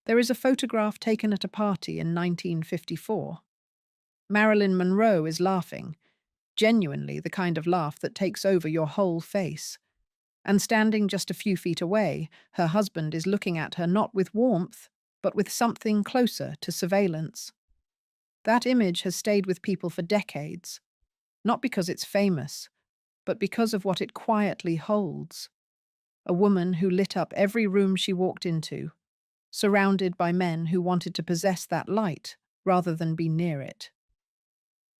There is a photograph taken at a party in 1954. Marilyn Monroe is laughing, genuinely the kind of laugh that takes over your whole face. And standing just a few feet away, her husband is looking at her not with warmth, but with something closer to surveillance. That image has stayed with people for decades, not because it's famous, but because of what it quietly holds. A woman who lit up every room she walked into, surrounded by men who wanted to possess that light rather than be near it.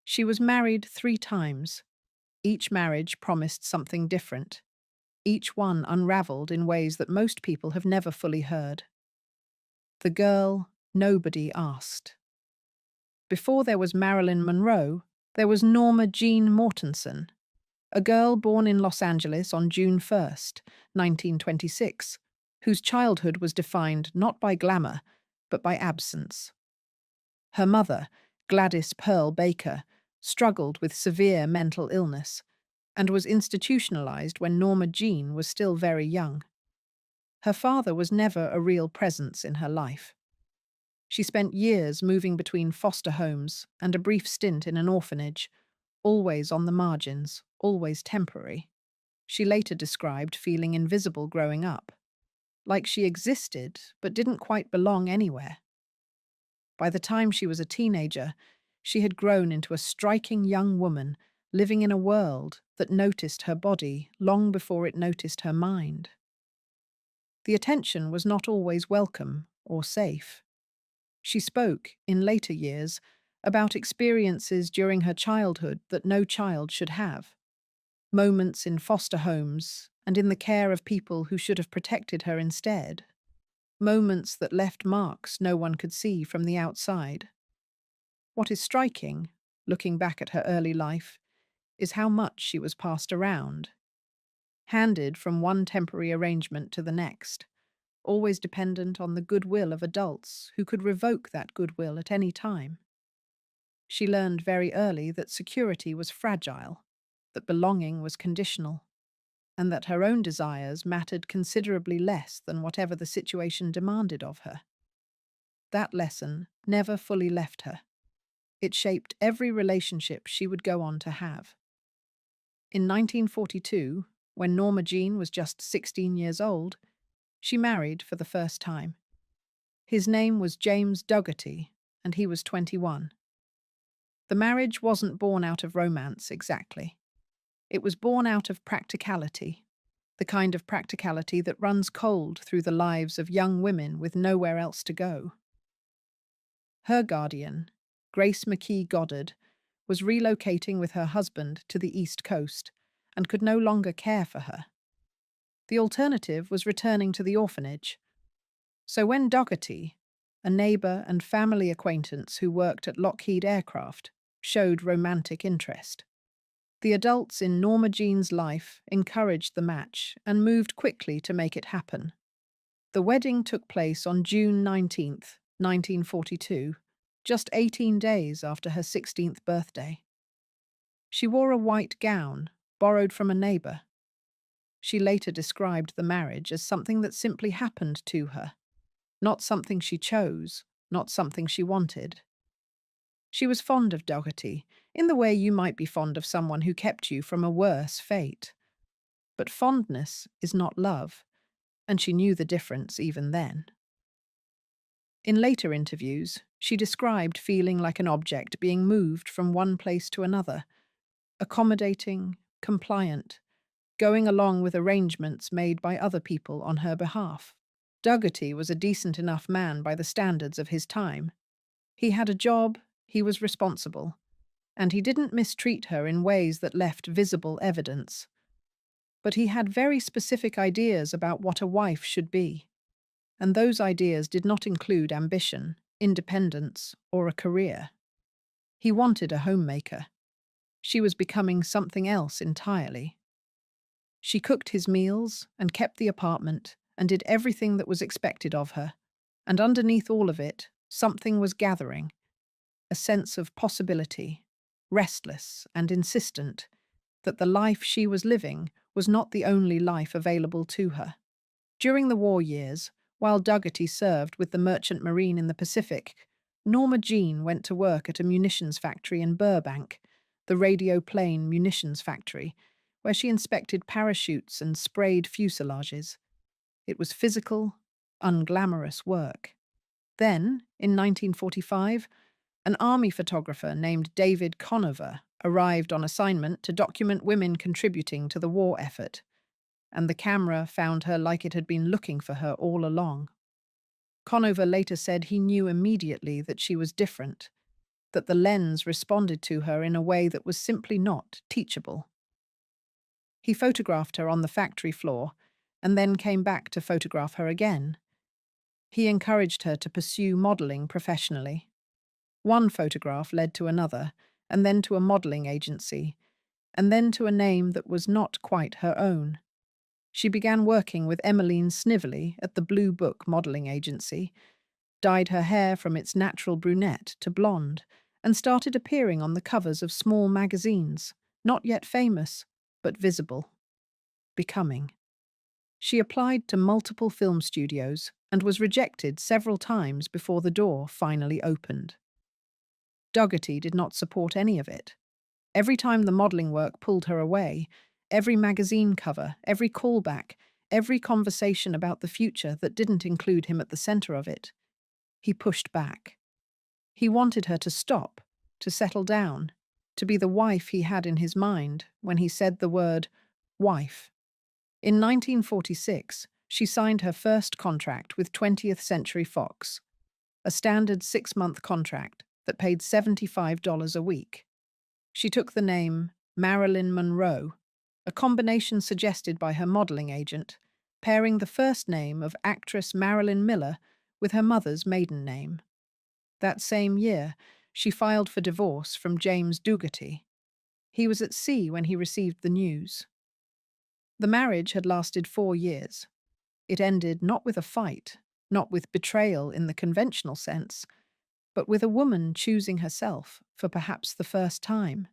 She was married 3 times. Each marriage promised something different. Each one unraveled in ways that most people have never fully heard. The girl nobody asked. Before there was Marilyn Monroe, there was Norma Jean Mortensen, a girl born in Los Angeles on June 1st, 1926, whose childhood was defined not by glamour, but by absence. Her mother, Gladys Pearl Baker, struggled with severe mental illness and was institutionalized when Norma Jean was still very young. Her father was never a real presence in her life. She spent years moving between foster homes and a brief stint in an orphanage, always on the margins, always temporary. She later described feeling invisible growing up, like she existed but didn't quite belong anywhere. By the time she was a teenager, she had grown into a striking young woman living in a world that noticed her body long before it noticed her mind. The attention was not always welcome or safe. She spoke, in later years, about experiences during her childhood that no child should have. Moments in foster homes and in the care of people who should have protected her instead. Moments that left marks no one could see from the outside. What is striking, looking back at her early life, is how much she was passed around, handed from one temporary arrangement to the next, always dependent on the goodwill of adults who could revoke that goodwill at any time. She learned very early that security was fragile, that belonging was conditional, and that her own desires mattered considerably less than whatever the situation demanded of her. That lesson never fully left her. It shaped every relationship she would go on to have. In 1942, when Norma Jean was just 16 years old, she married for the first time. His name was James Dougherty, and he was 21. The marriage wasn't born out of romance exactly. It was born out of practicality, the kind of practicality that runs cold through the lives of young women with nowhere else to go. Her guardian, Grace McKee Goddard, was relocating with her husband to the East Coast and could no longer care for her. The alternative was returning to the orphanage. So when Dougherty, a neighbor and family acquaintance who worked at Lockheed Aircraft, showed romantic interest, the adults in Norma Jean's life encouraged the match and moved quickly to make it happen. The wedding took place on June 19th, 1942, just 18 days after her 16th birthday. She wore a white gown, borrowed from a neighbor. She later described the marriage as something that simply happened to her, not something she chose, not something she wanted. She was fond of Dougherty, in the way you might be fond of someone who kept you from a worse fate. But fondness is not love, and she knew the difference even then. In later interviews, she described feeling like an object being moved from one place to another, accommodating, compliant, going along with arrangements made by other people on her behalf. Dougherty was a decent enough man by the standards of his time. He had a job, he was responsible, and he didn't mistreat her in ways that left visible evidence. But he had very specific ideas about what a wife should be, and those ideas did not include ambition, independence, or a career. He wanted a homemaker. She was becoming something else entirely. She cooked his meals and kept the apartment and did everything that was expected of her, and underneath all of it, something was gathering, a sense of possibility, restless and insistent, that the life she was living was not the only life available to her. During the war years, While Dougherty served with the Merchant Marine in the Pacific, Norma Jean went to work at a munitions factory in Burbank, the Radio Plane Munitions Factory, where she inspected parachutes and sprayed fuselages. It was physical, unglamorous work. Then, in 1945, an army photographer named David Conover arrived on assignment to document women contributing to the war effort, and the camera found her like it had been looking for her all along. Conover later said he knew immediately that she was different, that the lens responded to her in a way that was simply not teachable. He photographed her on the factory floor and then came back to photograph her again. He encouraged her to pursue modeling professionally. One photograph led to another, and then to a modeling agency, and then to a name that was not quite her own. She began working with Emmeline Snively at the Blue Book modeling agency, dyed her hair from its natural brunette to blonde, and started appearing on the covers of small magazines, not yet famous, but visible. Becoming. She applied to multiple film studios and was rejected several times before the door finally opened. Dougherty did not support any of it. Every time the modeling work pulled her away, every magazine cover, every callback, every conversation about the future that didn't include him at the center of it, he pushed back. He wanted her to stop, to settle down, to be the wife he had in his mind when he said the word wife. In 1946, she signed her first contract with 20th Century Fox, a standard 6-month contract that paid $75 a week. She took the name Marilyn Monroe, a combination suggested by her modeling agent, pairing the first name of actress Marilyn Miller with her mother's maiden name. That same year, she filed for divorce from James Dougherty. He was at sea when he received the news. The marriage had lasted 4 years. It ended not with a fight, not with betrayal in the conventional sense, but with a woman choosing herself for perhaps the first time.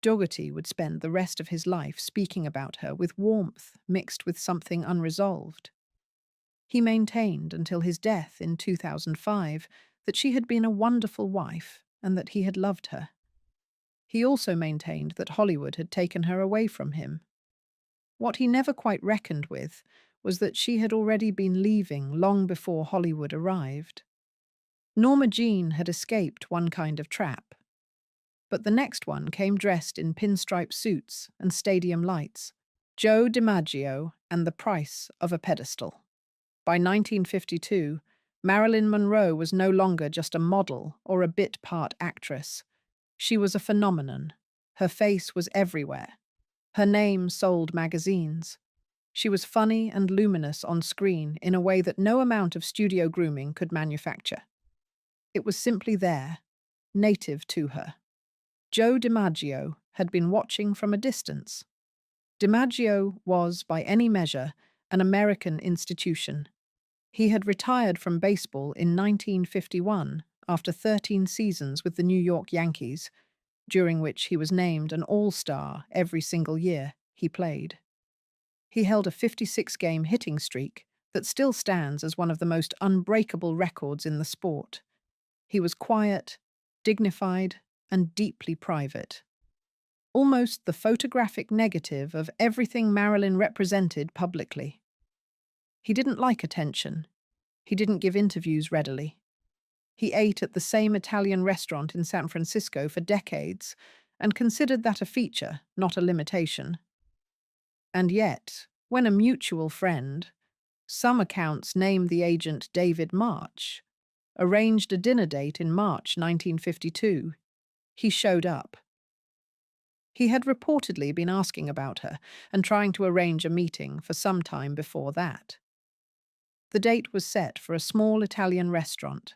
Dougherty would spend the rest of his life speaking about her with warmth mixed with something unresolved. He maintained until his death in 2005 that she had been a wonderful wife and that he had loved her. He also maintained that Hollywood had taken her away from him. What he never quite reckoned with was that she had already been leaving long before Hollywood arrived. Norma Jean had escaped one kind of trap, but the next one came dressed in pinstripe suits and stadium lights, Joe DiMaggio and the price of a pedestal. By 1952, Marilyn Monroe was no longer just a model or a bit part actress. She was a phenomenon. Her face was everywhere. Her name sold magazines. She was funny and luminous on screen in a way that no amount of studio grooming could manufacture. It was simply there, native to her. Joe DiMaggio had been watching from a distance. DiMaggio was, by any measure, an American institution. He had retired from baseball in 1951 after 13 seasons with the New York Yankees, during which he was named an All-Star every single year he played. He held a 56-game hitting streak that still stands as one of the most unbreakable records in the sport. He was quiet, dignified, and deeply private. Almost the photographic negative of everything Marilyn represented publicly. He didn't like attention. He didn't give interviews readily. He ate at the same Italian restaurant in San Francisco for decades and considered that a feature, not a limitation. And yet, when a mutual friend, some accounts name the agent David March, arranged a dinner date in March 1952, he showed up. He had reportedly been asking about her and trying to arrange a meeting for some time before that. The date was set for a small Italian restaurant.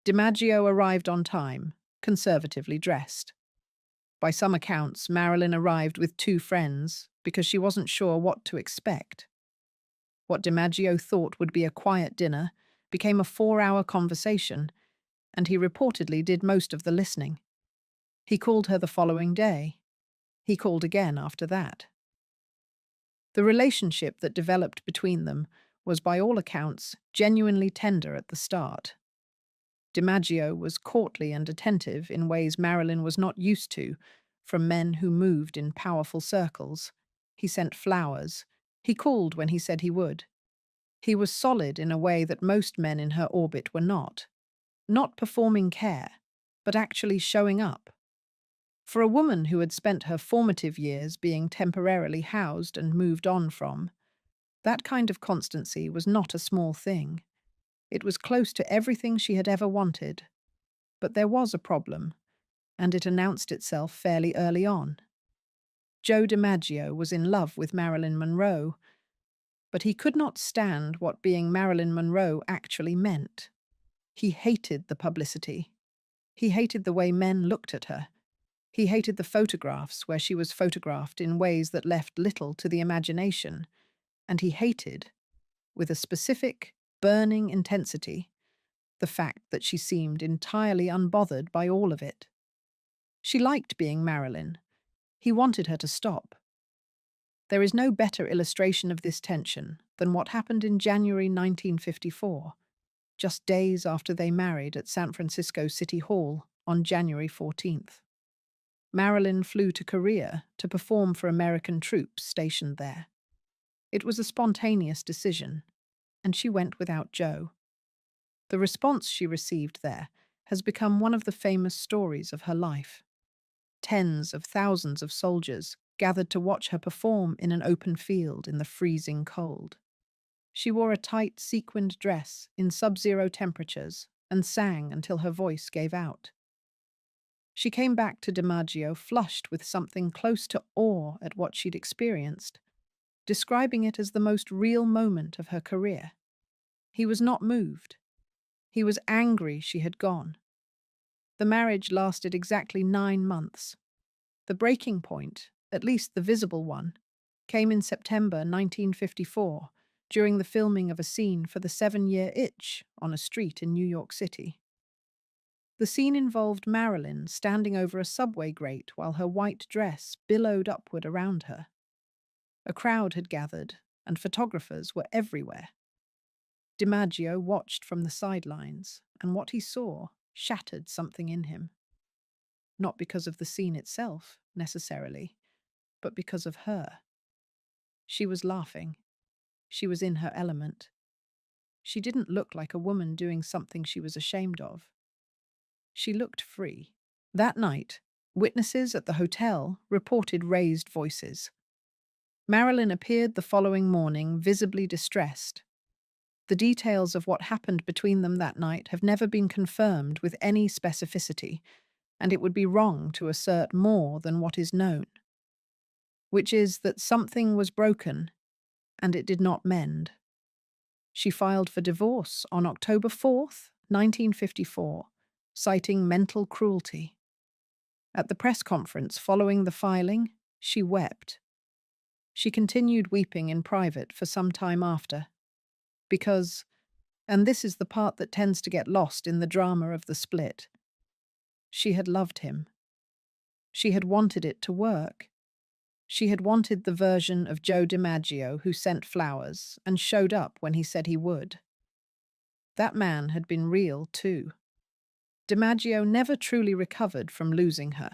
DiMaggio arrived on time, conservatively dressed. By some accounts, Marilyn arrived with 2 friends because she wasn't sure what to expect. What DiMaggio thought would be a quiet dinner became a 4-hour conversation, and he reportedly did most of the listening. He called her the following day. He called again after that. The relationship that developed between them was by all accounts genuinely tender at the start. DiMaggio was courtly and attentive in ways Marilyn was not used to from men who moved in powerful circles. He sent flowers. He called when he said he would. He was solid in a way that most men in her orbit were not. Not performing care, but actually showing up. For a woman who had spent her formative years being temporarily housed and moved on from, that kind of constancy was not a small thing. It was close to everything she had ever wanted. But there was a problem, and it announced itself fairly early on. Joe DiMaggio was in love with Marilyn Monroe, but he could not stand what being Marilyn Monroe actually meant. He hated the publicity. He hated the way men looked at her. He hated the photographs where she was photographed in ways that left little to the imagination. And he hated, with a specific, burning intensity, the fact that she seemed entirely unbothered by all of it. She liked being Marilyn. He wanted her to stop. There is no better illustration of this tension than what happened in January 1954, just days after they married at San Francisco City Hall on January 14th. Marilyn flew to Korea to perform for American troops stationed there. It was a spontaneous decision, and she went without Joe. The response she received there has become one of the famous stories of her life. Tens of thousands of soldiers gathered to watch her perform in an open field in the freezing cold. She wore a tight sequined dress in sub-zero temperatures and sang until her voice gave out. She came back to DiMaggio flushed with something close to awe at what she'd experienced, describing it as the most real moment of her career. He was not moved. He was angry she had gone. The marriage lasted exactly 9 months. The breaking point, at least the visible one, came in September 1954 during the filming of a scene for the 7-Year Itch on a street in New York City. The scene involved Marilyn standing over a subway grate while her white dress billowed upward around her. A crowd had gathered, and photographers were everywhere. DiMaggio watched from the sidelines, and what he saw shattered something in him. Not because of the scene itself, necessarily, but because of her. She was laughing. She was in her element. She didn't look like a woman doing something she was ashamed of. She looked free. That night, witnesses at the hotel reported raised voices. Marilyn appeared the following morning visibly distressed. The details of what happened between them that night have never been confirmed with any specificity, and it would be wrong to assert more than what is known, which is that something was broken and it did not mend. She filed for divorce on October 4th, 1954, citing mental cruelty. At the press conference following the filing, she wept. She continued weeping in private for some time after, because, and this is the part that tends to get lost in the drama of the split, she had loved him. She had wanted it to work. She had wanted the version of Joe DiMaggio who sent flowers and showed up when he said he would. That man had been real, too. DiMaggio never truly recovered from losing her.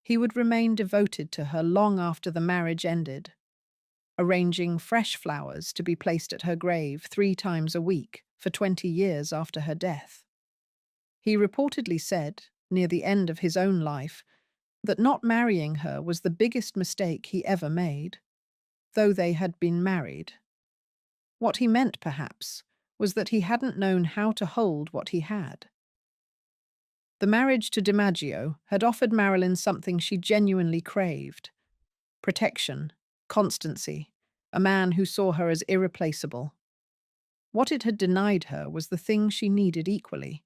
He would remain devoted to her long after the marriage ended, arranging fresh flowers to be placed at her grave 3 times a week for 20 years after her death. He reportedly said, near the end of his own life, that not marrying her was the biggest mistake he ever made, though they had been married. What he meant, perhaps, was that he hadn't known how to hold what he had. The marriage to DiMaggio had offered Marilyn something she genuinely craved: protection, constancy, a man who saw her as irreplaceable. What it had denied her was the thing she needed equally: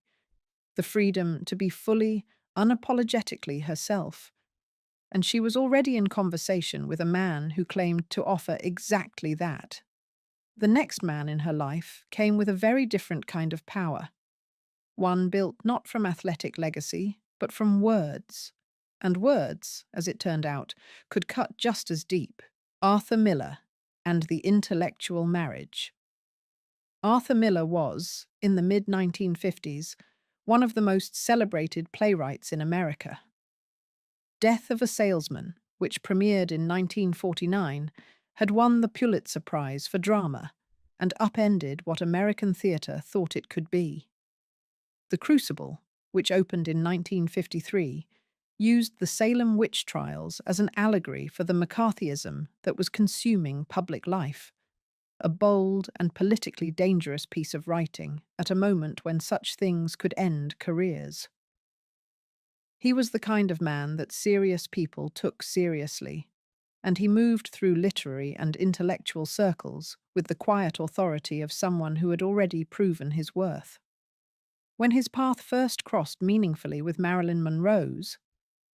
the freedom to be fully, unapologetically herself. And she was already in conversation with a man who claimed to offer exactly that. The next man in her life came with a very different kind of power, one built not from athletic legacy, but from words. And words, as it turned out, could cut just as deep: Arthur Miller and the intellectual marriage. Arthur Miller was, in the mid-1950s, one of the most celebrated playwrights in America. Death of a Salesman, which premiered in 1949, had won the Pulitzer Prize for drama and upended what American theatre thought it could be. The Crucible, which opened in 1953, used the Salem witch trials as an allegory for the McCarthyism that was consuming public life, a bold and politically dangerous piece of writing at a moment when such things could end careers. He was the kind of man that serious people took seriously, and he moved through literary and intellectual circles with the quiet authority of someone who had already proven his worth. When his path first crossed meaningfully with Marilyn Monroe's,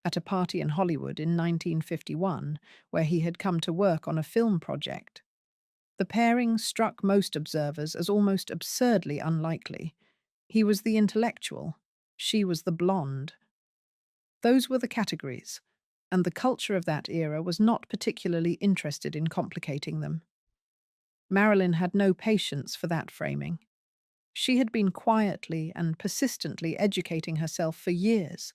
at a party in Hollywood in 1951, where he had come to work on a film project, the pairing struck most observers as almost absurdly unlikely. He was the intellectual, she was the blonde. Those were the categories, and the culture of that era was not particularly interested in complicating them. Marilyn had no patience for that framing. She had been quietly and persistently educating herself for years,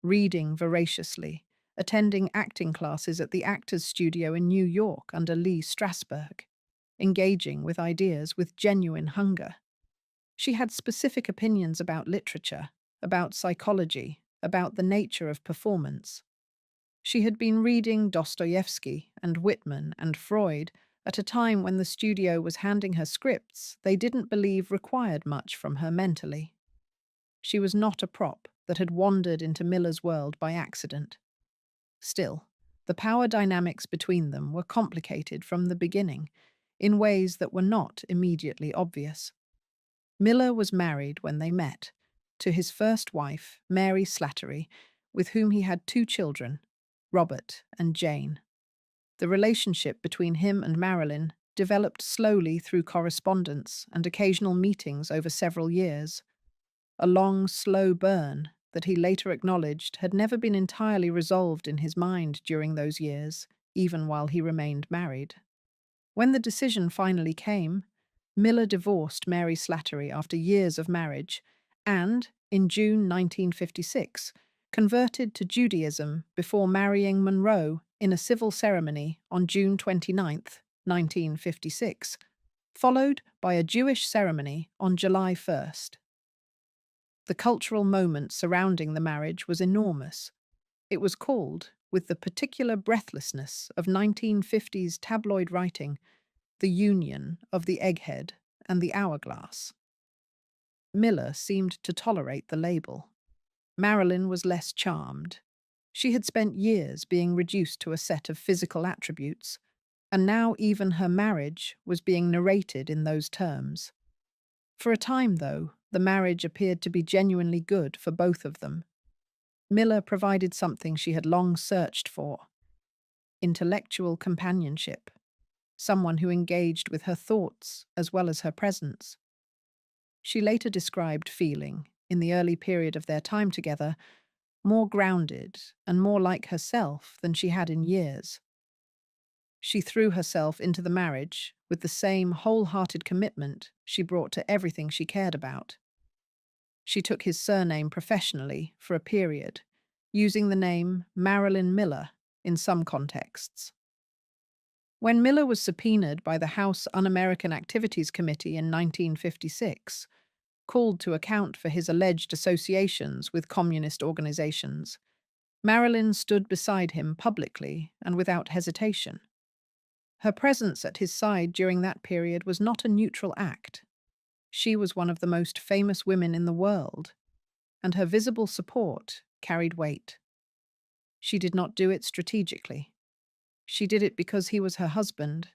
reading voraciously, attending acting classes at the Actors Studio in New York under Lee Strasberg, engaging with ideas with genuine hunger. She had specific opinions about literature, about psychology, about the nature of performance. She had been reading Dostoevsky and Whitman and Freud at a time when the studio was handing her scripts they didn't believe required much from her mentally. She was not a prop that had wandered into Miller's world by accident. Still, the power dynamics between them were complicated from the beginning, in ways that were not immediately obvious. Miller was married when they met, to his first wife, Mary Slattery, with whom he had 2 children, Robert and Jane. The relationship between him and Marilyn developed slowly through correspondence and occasional meetings over several years, a long, slow burn that he later acknowledged had never been entirely resolved in his mind during those years, even while he remained married. When the decision finally came, Miller divorced Mary Slattery after years of marriage and, in June 1956, converted to Judaism before marrying Monroe in a civil ceremony on June 29, 1956, followed by a Jewish ceremony on July 1st. The cultural moment surrounding the marriage was enormous. It was called, with the particular breathlessness of 1950s tabloid writing, the union of the egghead and the hourglass. Miller seemed to tolerate the label. Marilyn was less charmed. She had spent years being reduced to a set of physical attributes, and now even her marriage was being narrated in those terms. For a time, though, the marriage appeared to be genuinely good for both of them. Miller provided something she had long searched for: intellectual companionship, someone who engaged with her thoughts as well as her presence. She later described feeling, in the early period of their time together, more grounded and more like herself than she had in years. She threw herself into the marriage with the same wholehearted commitment she brought to everything she cared about. She took his surname professionally for a period, using the name Marilyn Miller in some contexts. When Miller was subpoenaed by the House Un-American Activities Committee in 1956, called to account for his alleged associations with communist organizations, Marilyn stood beside him publicly and without hesitation. Her presence at his side during that period was not a neutral act. She was one of the most famous women in the world, and her visible support carried weight. She did not do it strategically. She did it because he was her husband,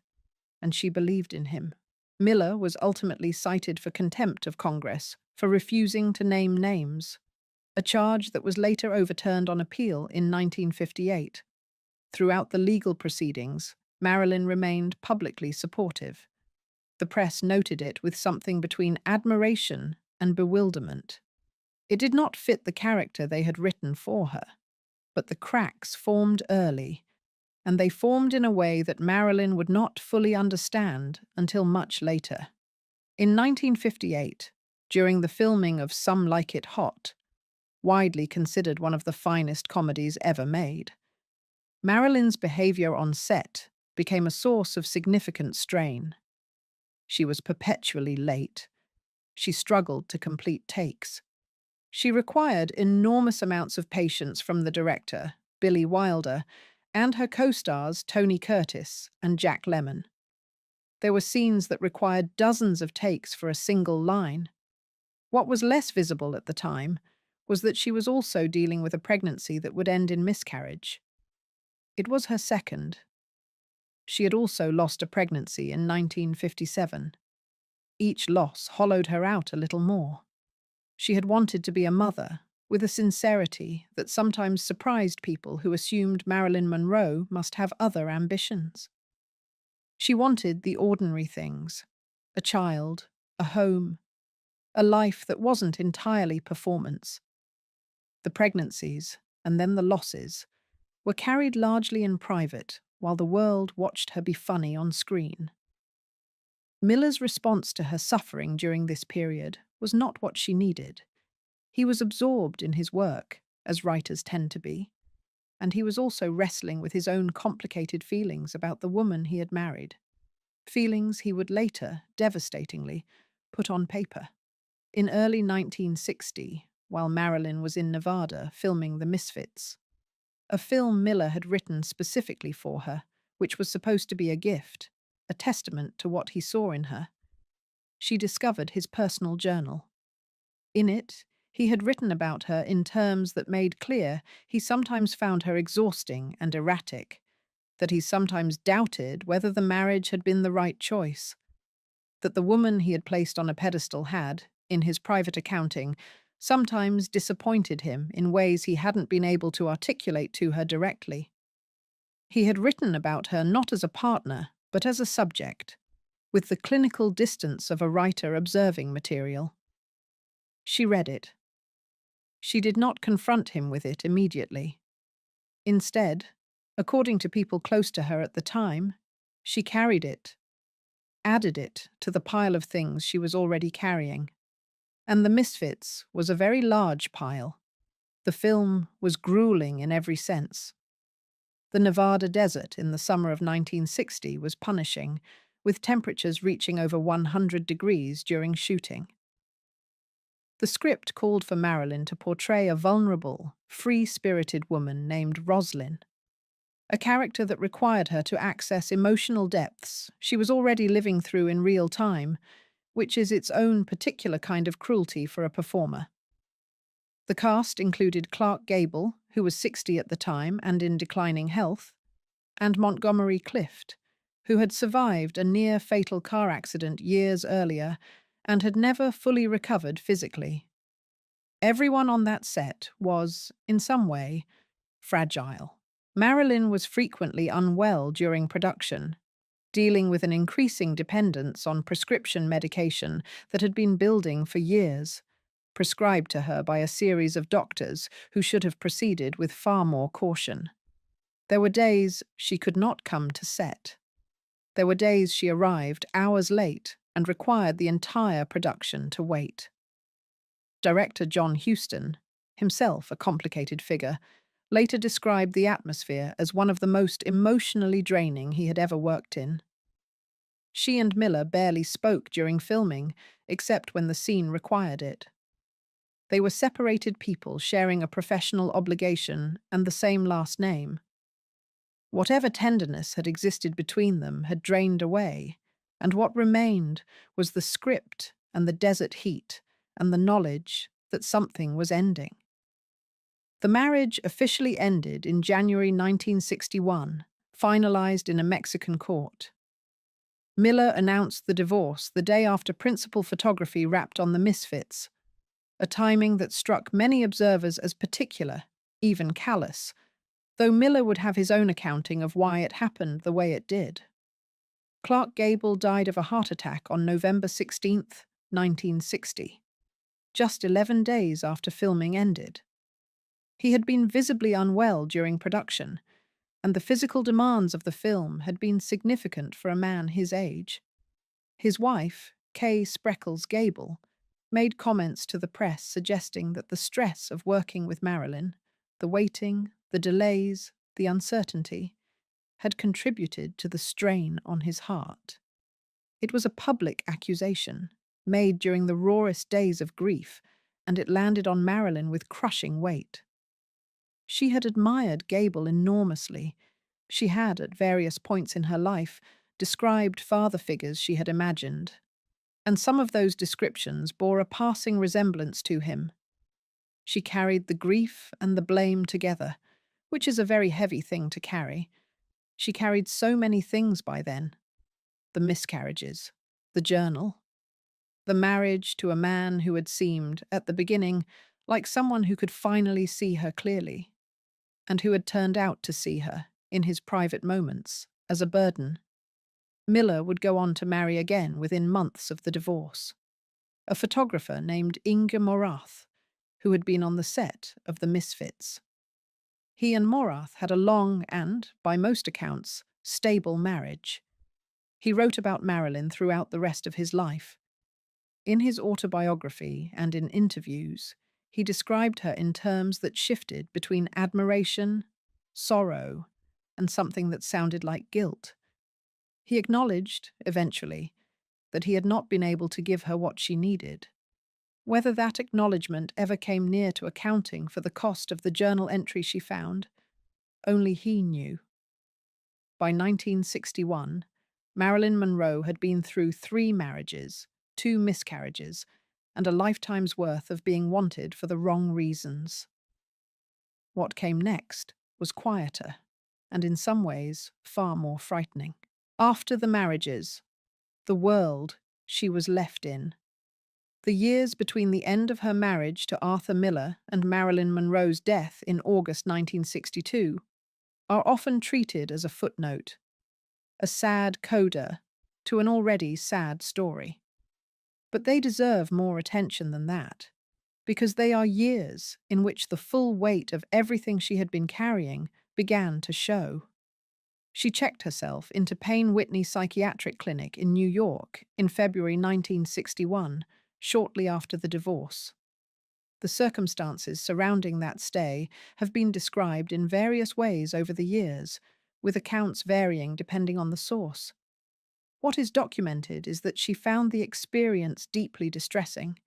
and she believed in him. Miller was ultimately cited for contempt of Congress for refusing to name names, a charge that was later overturned on appeal in 1958. Throughout the legal proceedings, Marilyn remained publicly supportive. The press noted it with something between admiration and bewilderment. It did not fit the character they had written for her, but the cracks formed early, and they formed in a way that Marilyn would not fully understand until much later. In 1958, during the filming of Some Like It Hot, widely considered one of the finest comedies ever made, Marilyn's behavior on set became a source of significant strain. She was perpetually late. She struggled to complete takes. She required enormous amounts of patience from the director, Billy Wilder, and her co-stars Tony Curtis and Jack Lemmon. There were scenes that required dozens of takes for a single line. What was less visible at the time was that she was also dealing with a pregnancy that would end in miscarriage. It was her second. She had also lost a pregnancy in 1957. Each loss hollowed her out a little more. She had wanted to be a mother, with a sincerity that sometimes surprised people who assumed Marilyn Monroe must have other ambitions. She wanted the ordinary things: a child, a home, a life that wasn't entirely performance. The pregnancies, and then the losses, were carried largely in private while the world watched her be funny on screen. Miller's response to her suffering during this period was not what she needed. He was absorbed in his work, as writers tend to be, and he was also wrestling with his own complicated feelings about the woman he had married, feelings he would later, devastatingly, put on paper. In early 1960, while Marilyn was in Nevada filming The Misfits, a film Miller had written specifically for her, which was supposed to be a gift, a testament to what he saw in her, she discovered his personal journal. In it, he had written about her in terms that made clear he sometimes found her exhausting and erratic, that he sometimes doubted whether the marriage had been the right choice, that the woman he had placed on a pedestal had, in his private accounting, sometimes disappointed him in ways he hadn't been able to articulate to her directly. He had written about her not as a partner, but as a subject, with the clinical distance of a writer observing material. She read it. She did not confront him with it immediately. Instead, according to people close to her at the time, she carried it, added it to the pile of things she was already carrying. And The Misfits was a very large pile. The film was grueling in every sense. The Nevada desert in the summer of 1960 was punishing, with temperatures reaching over 100 degrees during shooting. The script called for Marilyn to portray a vulnerable, free-spirited woman named Roslyn, a character that required her to access emotional depths she was already living through in real time, which is its own particular kind of cruelty for a performer. The cast included Clark Gable, who was 60 at the time and in declining health, and Montgomery Clift, who had survived a near-fatal car accident years earlier and had never fully recovered physically. Everyone on that set was, in some way, fragile. Marilyn was frequently unwell during production, dealing with an increasing dependence on prescription medication that had been building for years, prescribed to her by a series of doctors who should have proceeded with far more caution. There were days she could not come to set. There were days she arrived hours late and required the entire production to wait. Director John Huston, himself a complicated figure, later described the atmosphere as one of the most emotionally draining he had ever worked in. She and Miller barely spoke during filming, except when the scene required it. They were separated people sharing a professional obligation and the same last name. Whatever tenderness had existed between them had drained away, and what remained was the script and the desert heat and the knowledge that something was ending. The marriage officially ended in January 1961, finalized in a Mexican court. Miller announced the divorce the day after principal photography wrapped on The Misfits, a timing that struck many observers as particular, even callous, though Miller would have his own accounting of why it happened the way it did. Clark Gable died of a heart attack on November 16, 1960, just 11 days after filming ended. He had been visibly unwell during production, and the physical demands of the film had been significant for a man his age. His wife, Kay Spreckles Gable, made comments to the press suggesting that the stress of working with Marilyn, the waiting, the delays, the uncertainty, had contributed to the strain on his heart. It was a public accusation, made during the rawest days of grief, and it landed on Marilyn with crushing weight. She had admired Gable enormously. She had, at various points in her life, described father figures she had imagined, and some of those descriptions bore a passing resemblance to him. She carried the grief and the blame together, which is a very heavy thing to carry. She carried so many things by then: the miscarriages, the journal, the marriage to a man who had seemed, at the beginning, like someone who could finally see her clearly, and who had turned out to see her, in his private moments, as a burden. Miller would go on to marry again within months of the divorce, a photographer named Inge Morath, who had been on the set of The Misfits. He and Morath had a long and, by most accounts, stable marriage. He wrote about Marilyn throughout the rest of his life. In his autobiography and in interviews, he described her in terms that shifted between admiration, sorrow, and something that sounded like guilt. He acknowledged, eventually, that he had not been able to give her what she needed. Whether that acknowledgement ever came near to accounting for the cost of the journal entry she found, only he knew. By 1961, Marilyn Monroe had been through 3 marriages, 2 miscarriages, and a lifetime's worth of being wanted for the wrong reasons. What came next was quieter, and in some ways far more frightening. After the marriages, the world she was left in. The years between the end of her marriage to Arthur Miller and Marilyn Monroe's death in August 1962 are often treated as a footnote, a sad coda to an already sad story. But they deserve more attention than that, because they are years in which the full weight of everything she had been carrying began to show. She checked herself into Payne Whitney Psychiatric Clinic in New York in February 1961, shortly after the divorce. The circumstances surrounding that stay have been described in various ways over the years, with accounts varying depending on the source. What is documented is that she found the experience deeply distressing.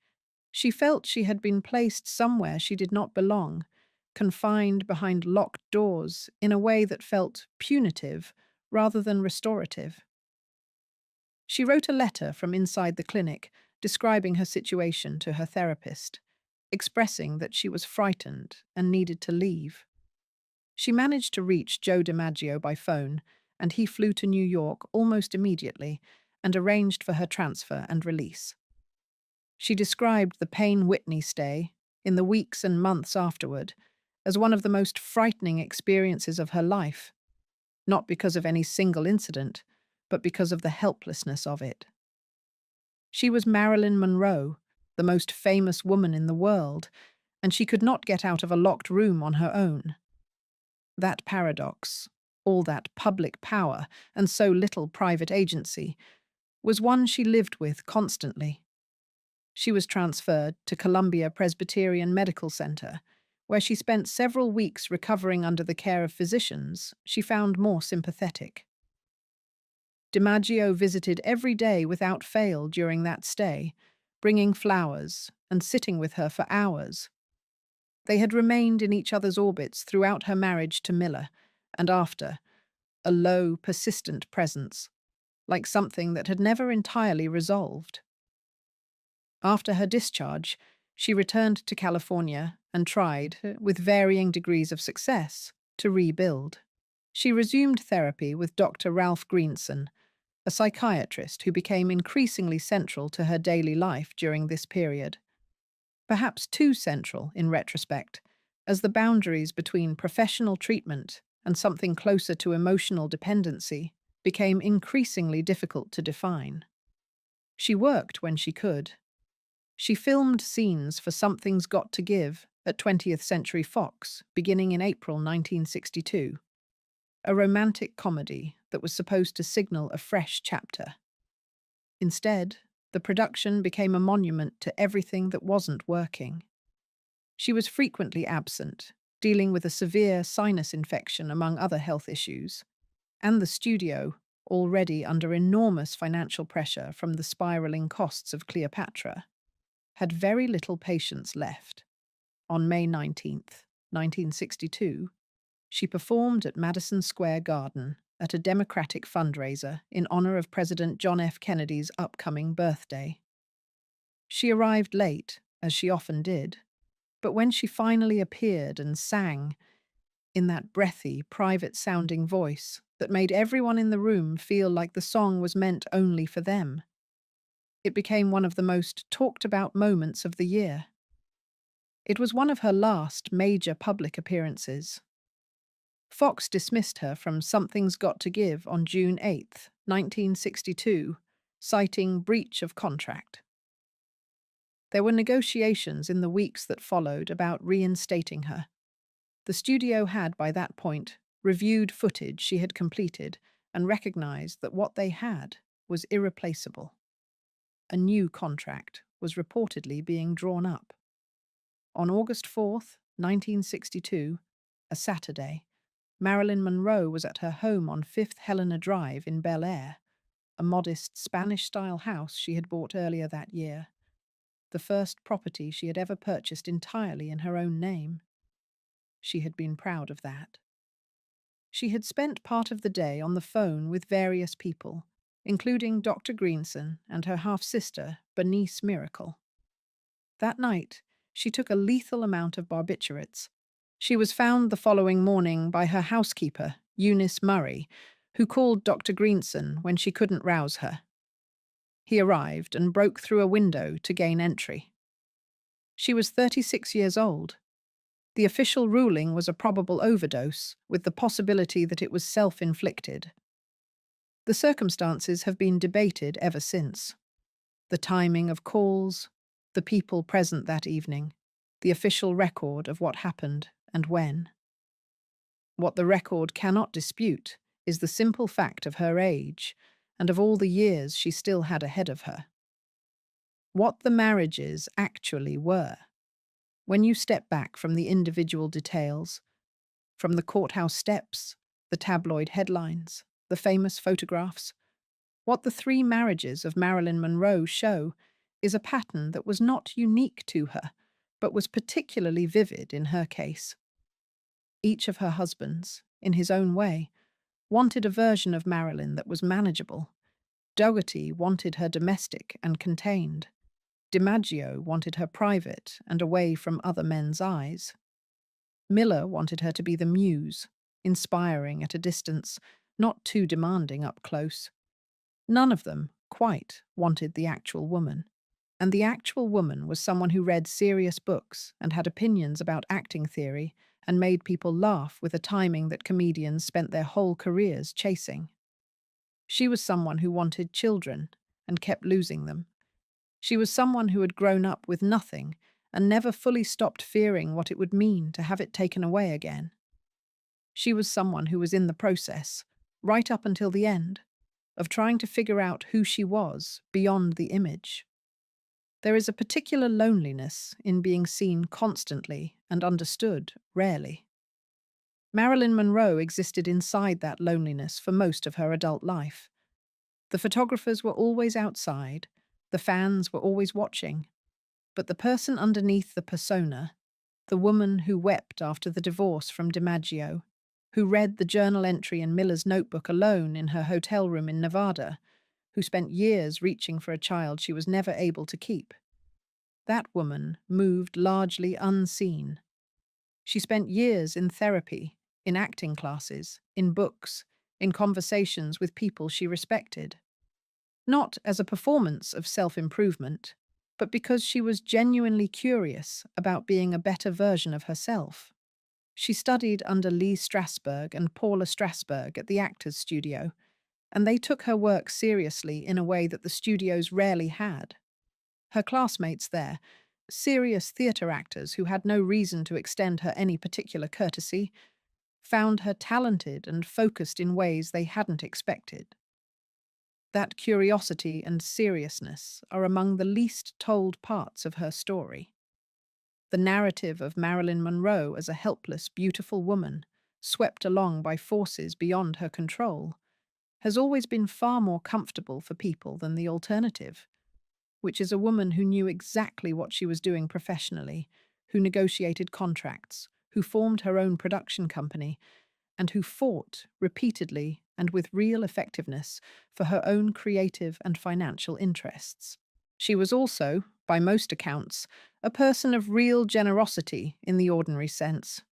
She felt she had been placed somewhere she did not belong, confined behind locked doors in a way that felt punitive rather than restorative. She wrote a letter from inside the clinic describing her situation to her therapist, expressing that she was frightened and needed to leave. She managed to reach Joe DiMaggio by phone, and he flew to New York almost immediately and arranged for her transfer and release. She described the Payne Whitney stay, in the weeks and months afterward, as one of the most frightening experiences of her life, not because of any single incident, but because of the helplessness of it. She was Marilyn Monroe, the most famous woman in the world, and she could not get out of a locked room on her own. That paradox, all that public power and so little private agency, was one she lived with constantly. She was transferred to Columbia Presbyterian Medical Center, where she spent several weeks recovering under the care of physicians she found more sympathetic. DiMaggio visited every day without fail during that stay, bringing flowers and sitting with her for hours. They had remained in each other's orbits throughout her marriage to Miller, and after, a low, persistent presence, like something that had never entirely resolved. After her discharge, she returned to California and tried, with varying degrees of success, to rebuild. She resumed therapy with Dr. Ralph Greenson, a psychiatrist who became increasingly central to her daily life during this period. Perhaps too central, in retrospect, as the boundaries between professional treatment and something closer to emotional dependency became increasingly difficult to define. She worked when she could. She filmed scenes for Something's Got to Give at 20th Century Fox, beginning in April 1962, a romantic comedy that was supposed to signal a fresh chapter. Instead, The production became a monument to everything that wasn't working. She was frequently absent, dealing with a severe sinus infection among other health issues, and the studio, already under enormous financial pressure from the spiraling costs of Cleopatra, had very little patience left. On May 19th, 1962, she performed at Madison Square Garden at a Democratic fundraiser in honor of President John F. Kennedy's upcoming birthday. She arrived late, as she often did, but when she finally appeared and sang, in that breathy, private-sounding voice that made everyone in the room feel like the song was meant only for them, it became one of the most talked-about moments of the year. It was one of her last major public appearances. Fox dismissed her from Something's Got to Give on June 8th, 1962, citing breach of contract. There were negotiations in the weeks that followed about reinstating her. The studio had, by that point, reviewed footage she had completed and recognized that what they had was irreplaceable. A new contract was reportedly being drawn up. On August 4th, 1962, a Saturday, Marilyn Monroe was at her home on 5th Helena Drive in Bel Air, a modest Spanish-style house she had bought earlier that year, the first property she had ever purchased entirely in her own name. She had been proud of that. She had spent part of the day on the phone with various people, including Dr. Greenson and her half-sister, Bernice Miracle. That night, she took a lethal amount of barbiturates. She was found the following morning by her housekeeper, Eunice Murray, who called Dr. Greenson when she couldn't rouse her. He arrived and broke through a window to gain entry. She was 36 years old. The official ruling was a probable overdose, with the possibility that it was self-inflicted. The circumstances have been debated ever since. The timing of calls, the people present that evening, the official record of what happened and when. What the record cannot dispute is the simple fact of her age and of all the years she still had ahead of her. What the marriages actually were. When you step back from the individual details, from the courthouse steps, the tabloid headlines, the famous photographs, what the three marriages of Marilyn Monroe show is a pattern that was not unique to her, but was particularly vivid in her case. Each of her husbands, in his own way, wanted a version of Marilyn that was manageable. Dougherty wanted her domestic and contained. DiMaggio wanted her private and away from other men's eyes. Miller wanted her to be the muse, inspiring at a distance, not too demanding up close. None of them, quite, wanted the actual woman. And the actual woman was someone who read serious books and had opinions about acting theory and made people laugh with a timing that comedians spent their whole careers chasing. She was someone who wanted children and kept losing them. She was someone who had grown up with nothing and never fully stopped fearing what it would mean to have it taken away again. She was someone who was in the process, right up until the end, of trying to figure out who she was beyond the image. There is a particular loneliness in being seen constantly and understood rarely. Marilyn Monroe existed inside that loneliness for most of her adult life. The photographers were always outside, the fans were always watching, but the person underneath the persona, the woman who wept after the divorce from DiMaggio, who read the journal entry in Miller's notebook alone in her hotel room in Nevada, who spent years reaching for a child she was never able to keep. That woman moved largely unseen. She spent years in therapy, in acting classes, in books, in conversations with people she respected. Not as a performance of self-improvement, but because she was genuinely curious about being a better version of herself. She studied under Lee Strasberg and Paula Strasberg at the Actors Studio, and they took her work seriously in a way that the studios rarely had. Her classmates there, serious theatre actors who had no reason to extend her any particular courtesy, found her talented and focused in ways they hadn't expected. That curiosity and seriousness are among the least told parts of her story. The narrative of Marilyn Monroe as a helpless, beautiful woman, swept along by forces beyond her control, has always been far more comfortable for people than the alternative, which is a woman who knew exactly what she was doing professionally, who negotiated contracts, who formed her own production company, and who fought repeatedly and with real effectiveness for her own creative and financial interests. She was also, by most accounts, a person of real generosity in the ordinary sense.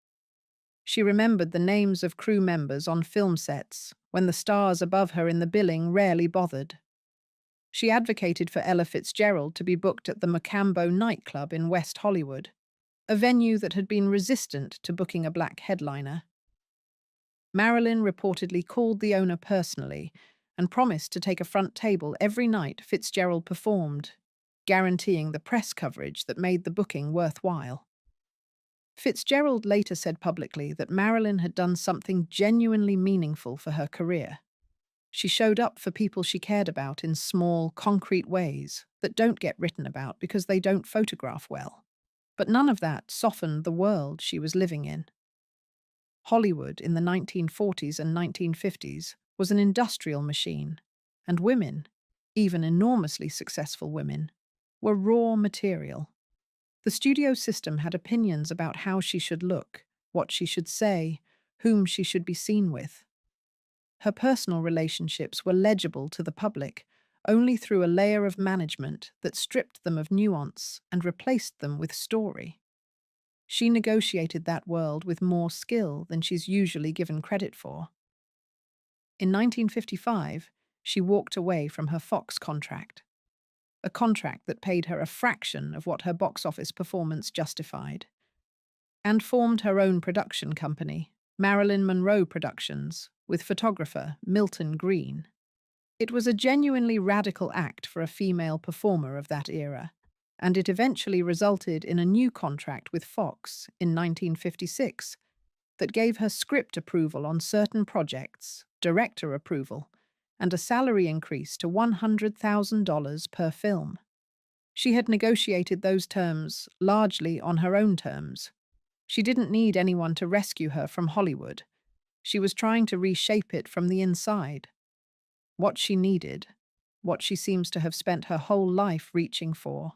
She remembered the names of crew members on film sets when the stars above her in the billing rarely bothered. She advocated for Ella Fitzgerald to be booked at the Mocambo nightclub in West Hollywood, a venue that had been resistant to booking a black headliner. Marilyn reportedly called the owner personally and promised to take a front table every night Fitzgerald performed, guaranteeing the press coverage that made the booking worthwhile. Fitzgerald later said publicly that Marilyn had done something genuinely meaningful for her career. She showed up for people she cared about in small, concrete ways that don't get written about because they don't photograph well. But none of that softened the world she was living in. Hollywood in the 1940s and 1950s was an industrial machine, and women, even enormously successful women, were raw material. The studio system had opinions about how she should look, what she should say, whom she should be seen with. Her personal relationships were legible to the public only through a layer of management that stripped them of nuance and replaced them with story. She negotiated that world with more skill than she's usually given credit for. In 1955, she walked away from her Fox contract, a contract that paid her a fraction of what her box office performance justified, and formed her own production company, Marilyn Monroe Productions, with photographer Milton Green. It was a genuinely radical act for a female performer of that era, and it eventually resulted in a new contract with Fox in 1956 that gave her script approval on certain projects, director approval, and a salary increase to $100,000 per film. She had negotiated those terms largely on her own terms. She didn't need anyone to rescue her from Hollywood. She was trying to reshape it from the inside. What she needed, what she seems to have spent her whole life reaching for,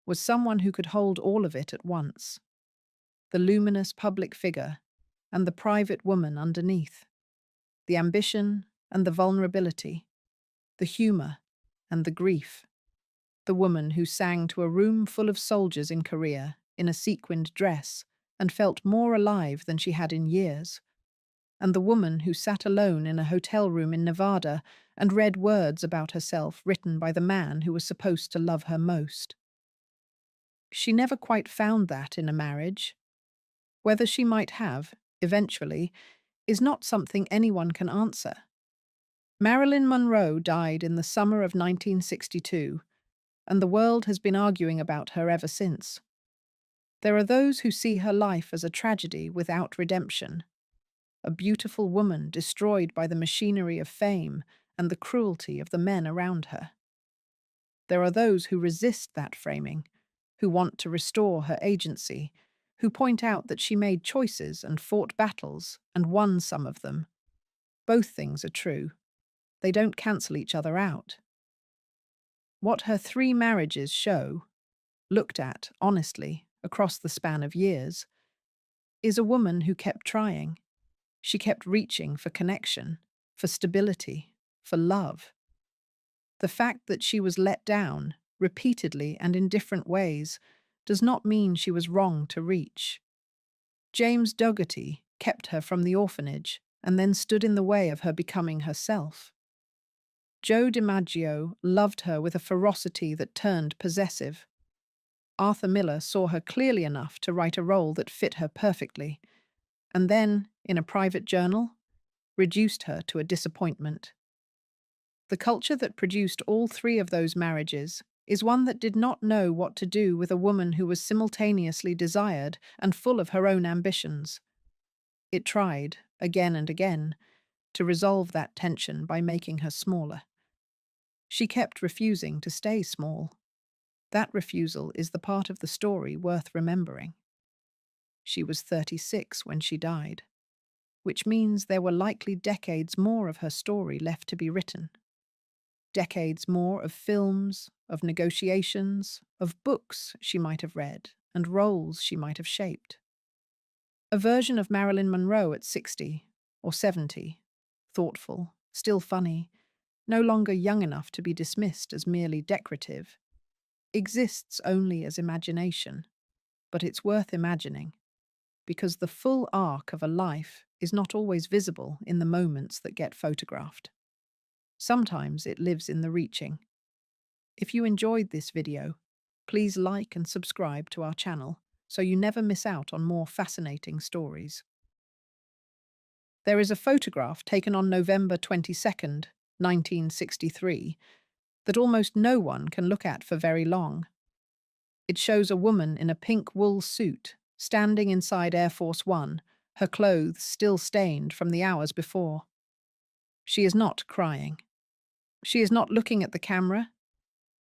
was someone who could hold all of it at once. The luminous public figure and the private woman underneath. The ambition and the vulnerability. The humor and the grief. The woman who sang to a room full of soldiers in Korea in a sequined dress and felt more alive than she had in years. And the woman who sat alone in a hotel room in Nevada and read words about herself written by the man who was supposed to love her most. She never quite found that in a marriage. Whether she might have, eventually, is not something anyone can answer. Marilyn Monroe died in the summer of 1962, and the world has been arguing about her ever since. There are those who see her life as a tragedy without redemption, a beautiful woman destroyed by the machinery of fame and the cruelty of the men around her. There are those who resist that framing, who want to restore her agency, who point out that she made choices and fought battles and won some of them. Both things are true. They don't cancel each other out. What her 3 marriages show, looked at honestly across the span of years, is a woman who kept trying. She kept reaching for connection, for stability, for love. The fact that she was let down, repeatedly and in different ways, does not mean she was wrong to reach. James Dougherty kept her from the orphanage and then stood in the way of her becoming herself. Joe DiMaggio loved her with a ferocity that turned possessive. Arthur Miller saw her clearly enough to write a role that fit her perfectly, and then, in a private journal, reduced her to a disappointment. The culture that produced all 3 of those marriages is one that did not know what to do with a woman who was simultaneously desired and full of her own ambitions. It tried, again and again, to resolve that tension by making her smaller. She kept refusing to stay small. That refusal is the part of the story worth remembering. She was 36 when she died, which means there were likely decades more of her story left to be written. Decades more of films, of negotiations, of books she might have read, and roles she might have shaped. A version of Marilyn Monroe at 60 or 70, thoughtful, still funny, no longer young enough to be dismissed as merely decorative, exists only as imagination, but it's worth imagining, because the full arc of a life is not always visible in the moments that get photographed. Sometimes it lives in the reaching. If you enjoyed this video, please like and subscribe to our channel so you never miss out on more fascinating stories. There is a photograph taken on November 22nd, 1963, that almost no one can look at for very long. It shows a woman in a pink wool suit standing inside Air Force One, her clothes still stained from the hours before. She is not crying. She is not looking at the camera.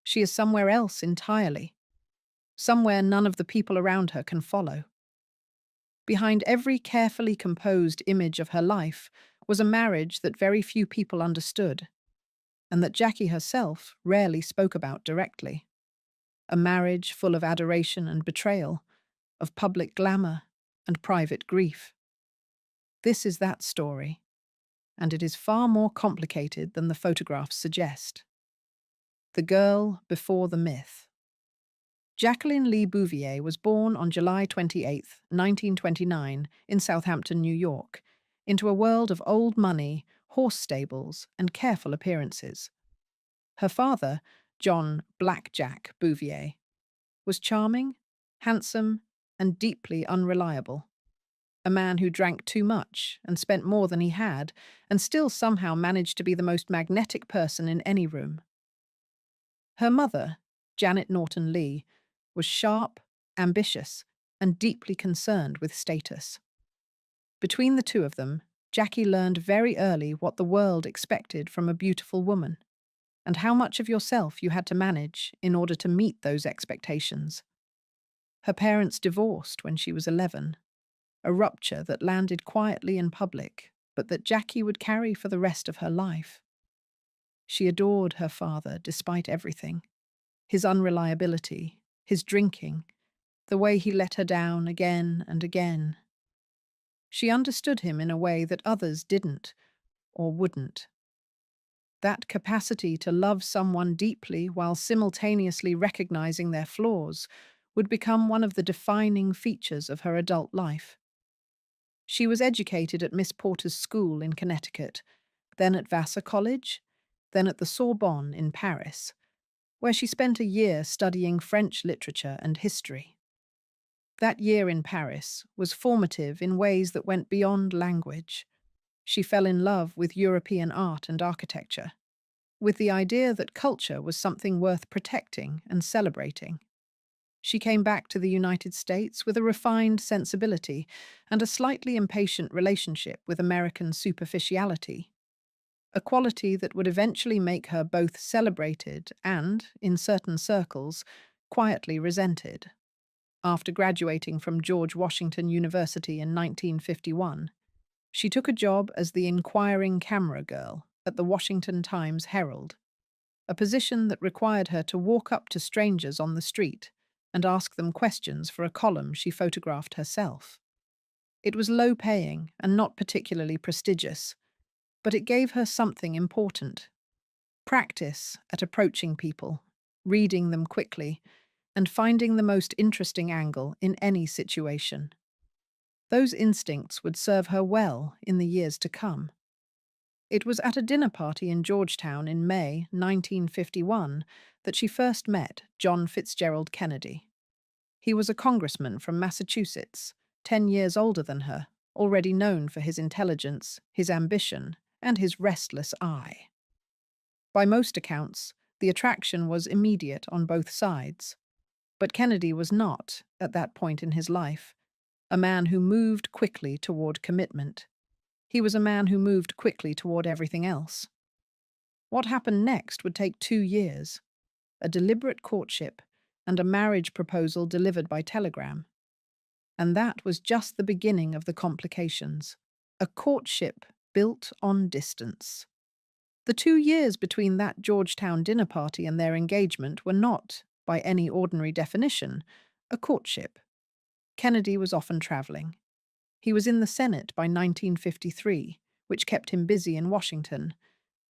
She is somewhere else entirely. Somewhere none of the people around her can follow. Behind every carefully composed image of her life was a marriage that very few people understood, and that Jackie herself rarely spoke about directly. A marriage full of adoration and betrayal, of public glamour and private grief. This is that story, and it is far more complicated than the photographs suggest. The girl before the myth. Jacqueline Lee Bouvier was born on July 28, 1929, in Southampton, New York, into a world of old money, horse stables, and careful appearances. Her father, John "Black Jack" Bouvier, was charming, handsome, and deeply unreliable. A man who drank too much and spent more than he had, and still somehow managed to be the most magnetic person in any room. Her mother, Janet Norton Lee, was sharp, ambitious, and deeply concerned with status. Between the two of them, Jackie learned very early what the world expected from a beautiful woman, and how much of yourself you had to manage in order to meet those expectations. Her parents divorced when she was 11, a rupture that landed quietly in public, but that Jackie would carry for the rest of her life. She adored her father despite everything, his unreliability, his drinking, the way he let her down again and again. She understood him in a way that others didn't or wouldn't. That capacity to love someone deeply while simultaneously recognizing their flaws would become one of the defining features of her adult life. She was educated at Miss Porter's School in Connecticut, then at Vassar College, then at the Sorbonne in Paris, where she spent a year studying French literature and history. That year in Paris was formative in ways that went beyond language. She fell in love with European art and architecture, with the idea that culture was something worth protecting and celebrating. She came back to the United States with a refined sensibility and a slightly impatient relationship with American superficiality, a quality that would eventually make her both celebrated and, in certain circles, quietly resented. After graduating from George Washington University in 1951, she took a job as the inquiring camera girl at the Washington Times-Herald, a position that required her to walk up to strangers on the street and ask them questions for a column she photographed herself. It was low-paying and not particularly prestigious, but it gave her something important: practice at approaching people, reading them quickly, and finding the most interesting angle in any situation. Those instincts would serve her well in the years to come. It was at a dinner party in Georgetown in May 1951 that she first met John Fitzgerald Kennedy. He was a congressman from Massachusetts, 10 years older than her, already known for his intelligence, his ambition, and his restless eye. By most accounts, the attraction was immediate on both sides. But Kennedy was not, at that point in his life, a man who moved quickly toward commitment. He was a man who moved quickly toward everything else. What happened next would take 2 years, a deliberate courtship and a marriage proposal delivered by telegram. And that was just the beginning of the complications. A courtship built on distance. The 2 years between that Georgetown dinner party and their engagement were not, by any ordinary definition, a courtship. Kennedy was often traveling. He was in the Senate by 1953, which kept him busy in Washington,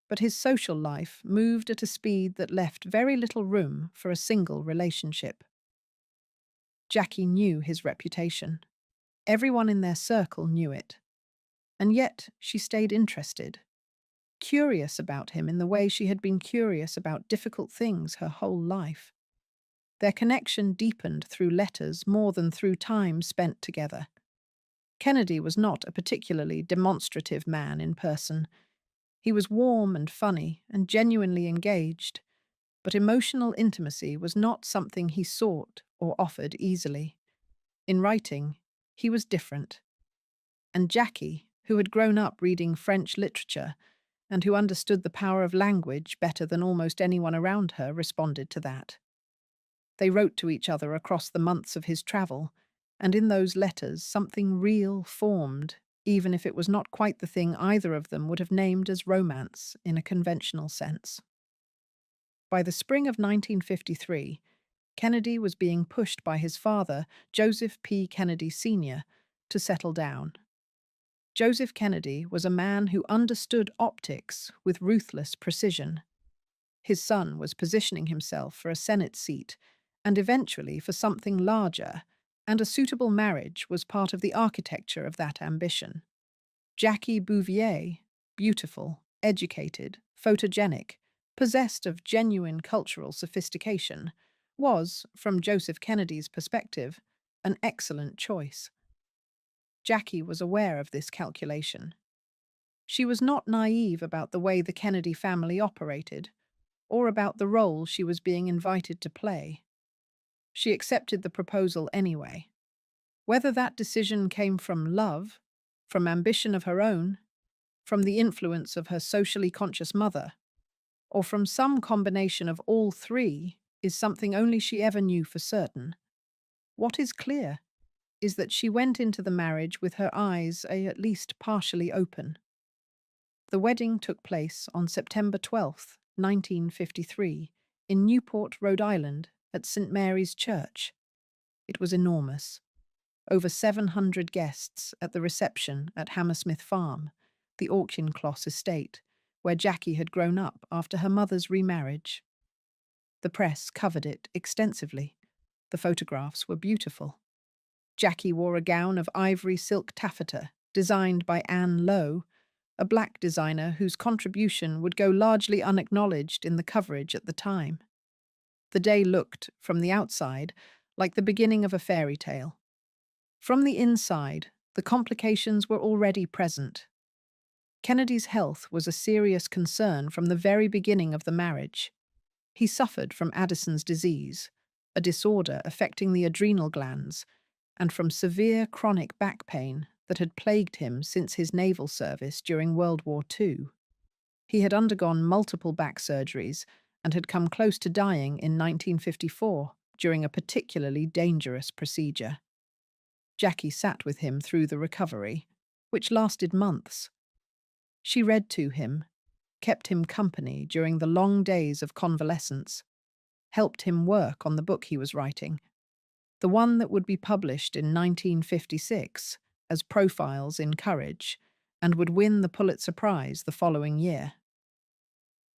but his social life moved at a speed that left very little room for a single relationship. Jackie knew his reputation. Everyone in their circle knew it. And yet she stayed interested, curious about him in the way she had been curious about difficult things her whole life. Their connection deepened through letters more than through time spent together. Kennedy was not a particularly demonstrative man in person. He was warm and funny and genuinely engaged, but emotional intimacy was not something he sought or offered easily. In writing, he was different. And Jackie, who had grown up reading French literature and who understood the power of language better than almost anyone around her, responded to that. They wrote to each other across the months of his travel, and in those letters something real formed, even if it was not quite the thing either of them would have named as romance in a conventional sense. By the spring of 1953, Kennedy was being pushed by his father, Joseph P. Kennedy Sr., to settle down. Joseph Kennedy was a man who understood optics with ruthless precision. His son was positioning himself for a Senate seat and eventually for something larger, and a suitable marriage was part of the architecture of that ambition. Jackie Bouvier, beautiful, educated, photogenic, possessed of genuine cultural sophistication, was, from Joseph Kennedy's perspective, an excellent choice. Jackie was aware of this calculation. She was not naive about the way the Kennedy family operated, or about the role she was being invited to play. She accepted the proposal anyway. Whether that decision came from love, from ambition of her own, from the influence of her socially conscious mother, or from some combination of all three, is something only she ever knew for certain. What is clear is that she went into the marriage with her eyes at least partially open. The wedding took place on September 12th, 1953, in Newport, Rhode Island, at St. Mary's Church. It was enormous. Over 700 guests at the reception at Hammersmith Farm, the Auchincloss estate, where Jackie had grown up after her mother's remarriage. The press covered it extensively. The photographs were beautiful. Jackie wore a gown of ivory silk taffeta, designed by Anne Lowe, a black designer whose contribution would go largely unacknowledged in the coverage at the time. The day looked, from the outside, like the beginning of a fairy tale. From the inside, the complications were already present. Kennedy's health was a serious concern from the very beginning of the marriage. He suffered from Addison's disease, a disorder affecting the adrenal glands, and from severe chronic back pain that had plagued him since his naval service during World War II. He had undergone multiple back surgeries and had come close to dying in 1954 during a particularly dangerous procedure. Jackie sat with him through the recovery, which lasted months. She read to him, kept him company during the long days of convalescence, helped him work on the book he was writing, the one that would be published in 1956 as Profiles in Courage and would win the Pulitzer Prize the following year.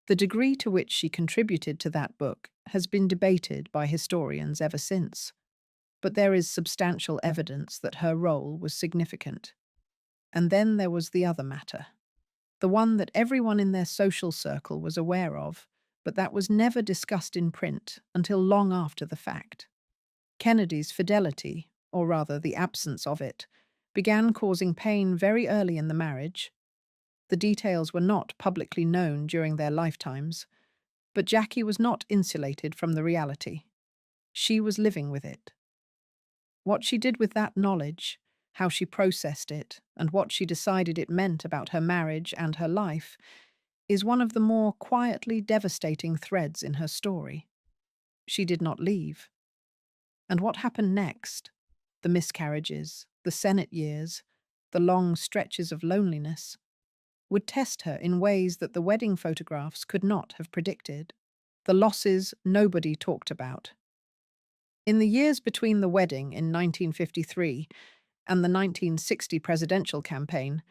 The degree to which she contributed to that book has been debated by historians ever since, but there is substantial evidence that her role was significant. And then there was the other matter, the one that everyone in their social circle was aware of, but that was never discussed in print until long after the fact. Kennedy's fidelity, or rather the absence of it, began causing pain very early in the marriage. The details were not publicly known during their lifetimes, but Jackie was not insulated from the reality. She was living with it. What she did with that knowledge, how she processed it, and what she decided it meant about her marriage and her life, is one of the more quietly devastating threads in her story. She did not leave. And what happened next? The miscarriages, the Senate years, the long stretches of loneliness would test her in ways that the wedding photographs could not have predicted. The losses nobody talked about. In the years between the wedding in 1953 and the 1960 presidential campaign,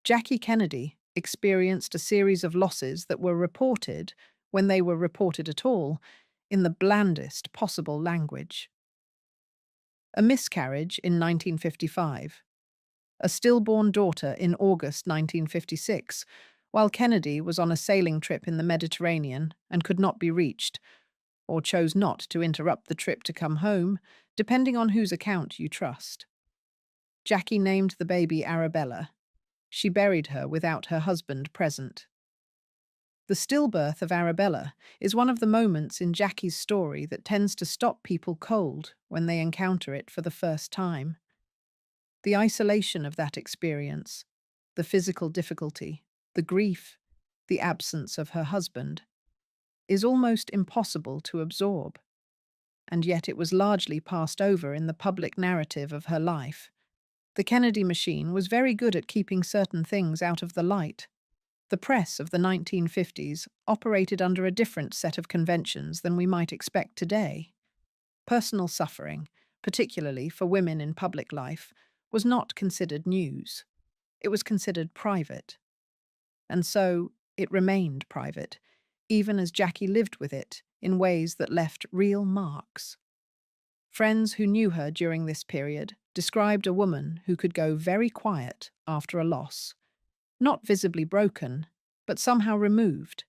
Jackie Kennedy experienced a series of losses that were reported, when they were reported at all, in the blandest possible language. A miscarriage in 1955, a stillborn daughter in August 1956, while Kennedy was on a sailing trip in the Mediterranean and could not be reached, or chose not to interrupt the trip to come home, depending on whose account you trust. Jackie named the baby Arabella. She buried her without her husband present. The stillbirth of Arabella is one of the moments in Jackie's story that tends to stop people cold when they encounter it for the first time. The isolation of that experience, the physical difficulty, the grief, the absence of her husband, is almost impossible to absorb. And yet it was largely passed over in the public narrative of her life. The Kennedy machine was very good at keeping certain things out of the light. The press of the 1950s operated under a different set of conventions than we might expect today. Personal suffering, particularly for women in public life, was not considered news. It was considered private. And so it remained private, even as Jackie lived with it in ways that left real marks. Friends who knew her during this period described a woman who could go very quiet after a loss, not visibly broken, but somehow removed,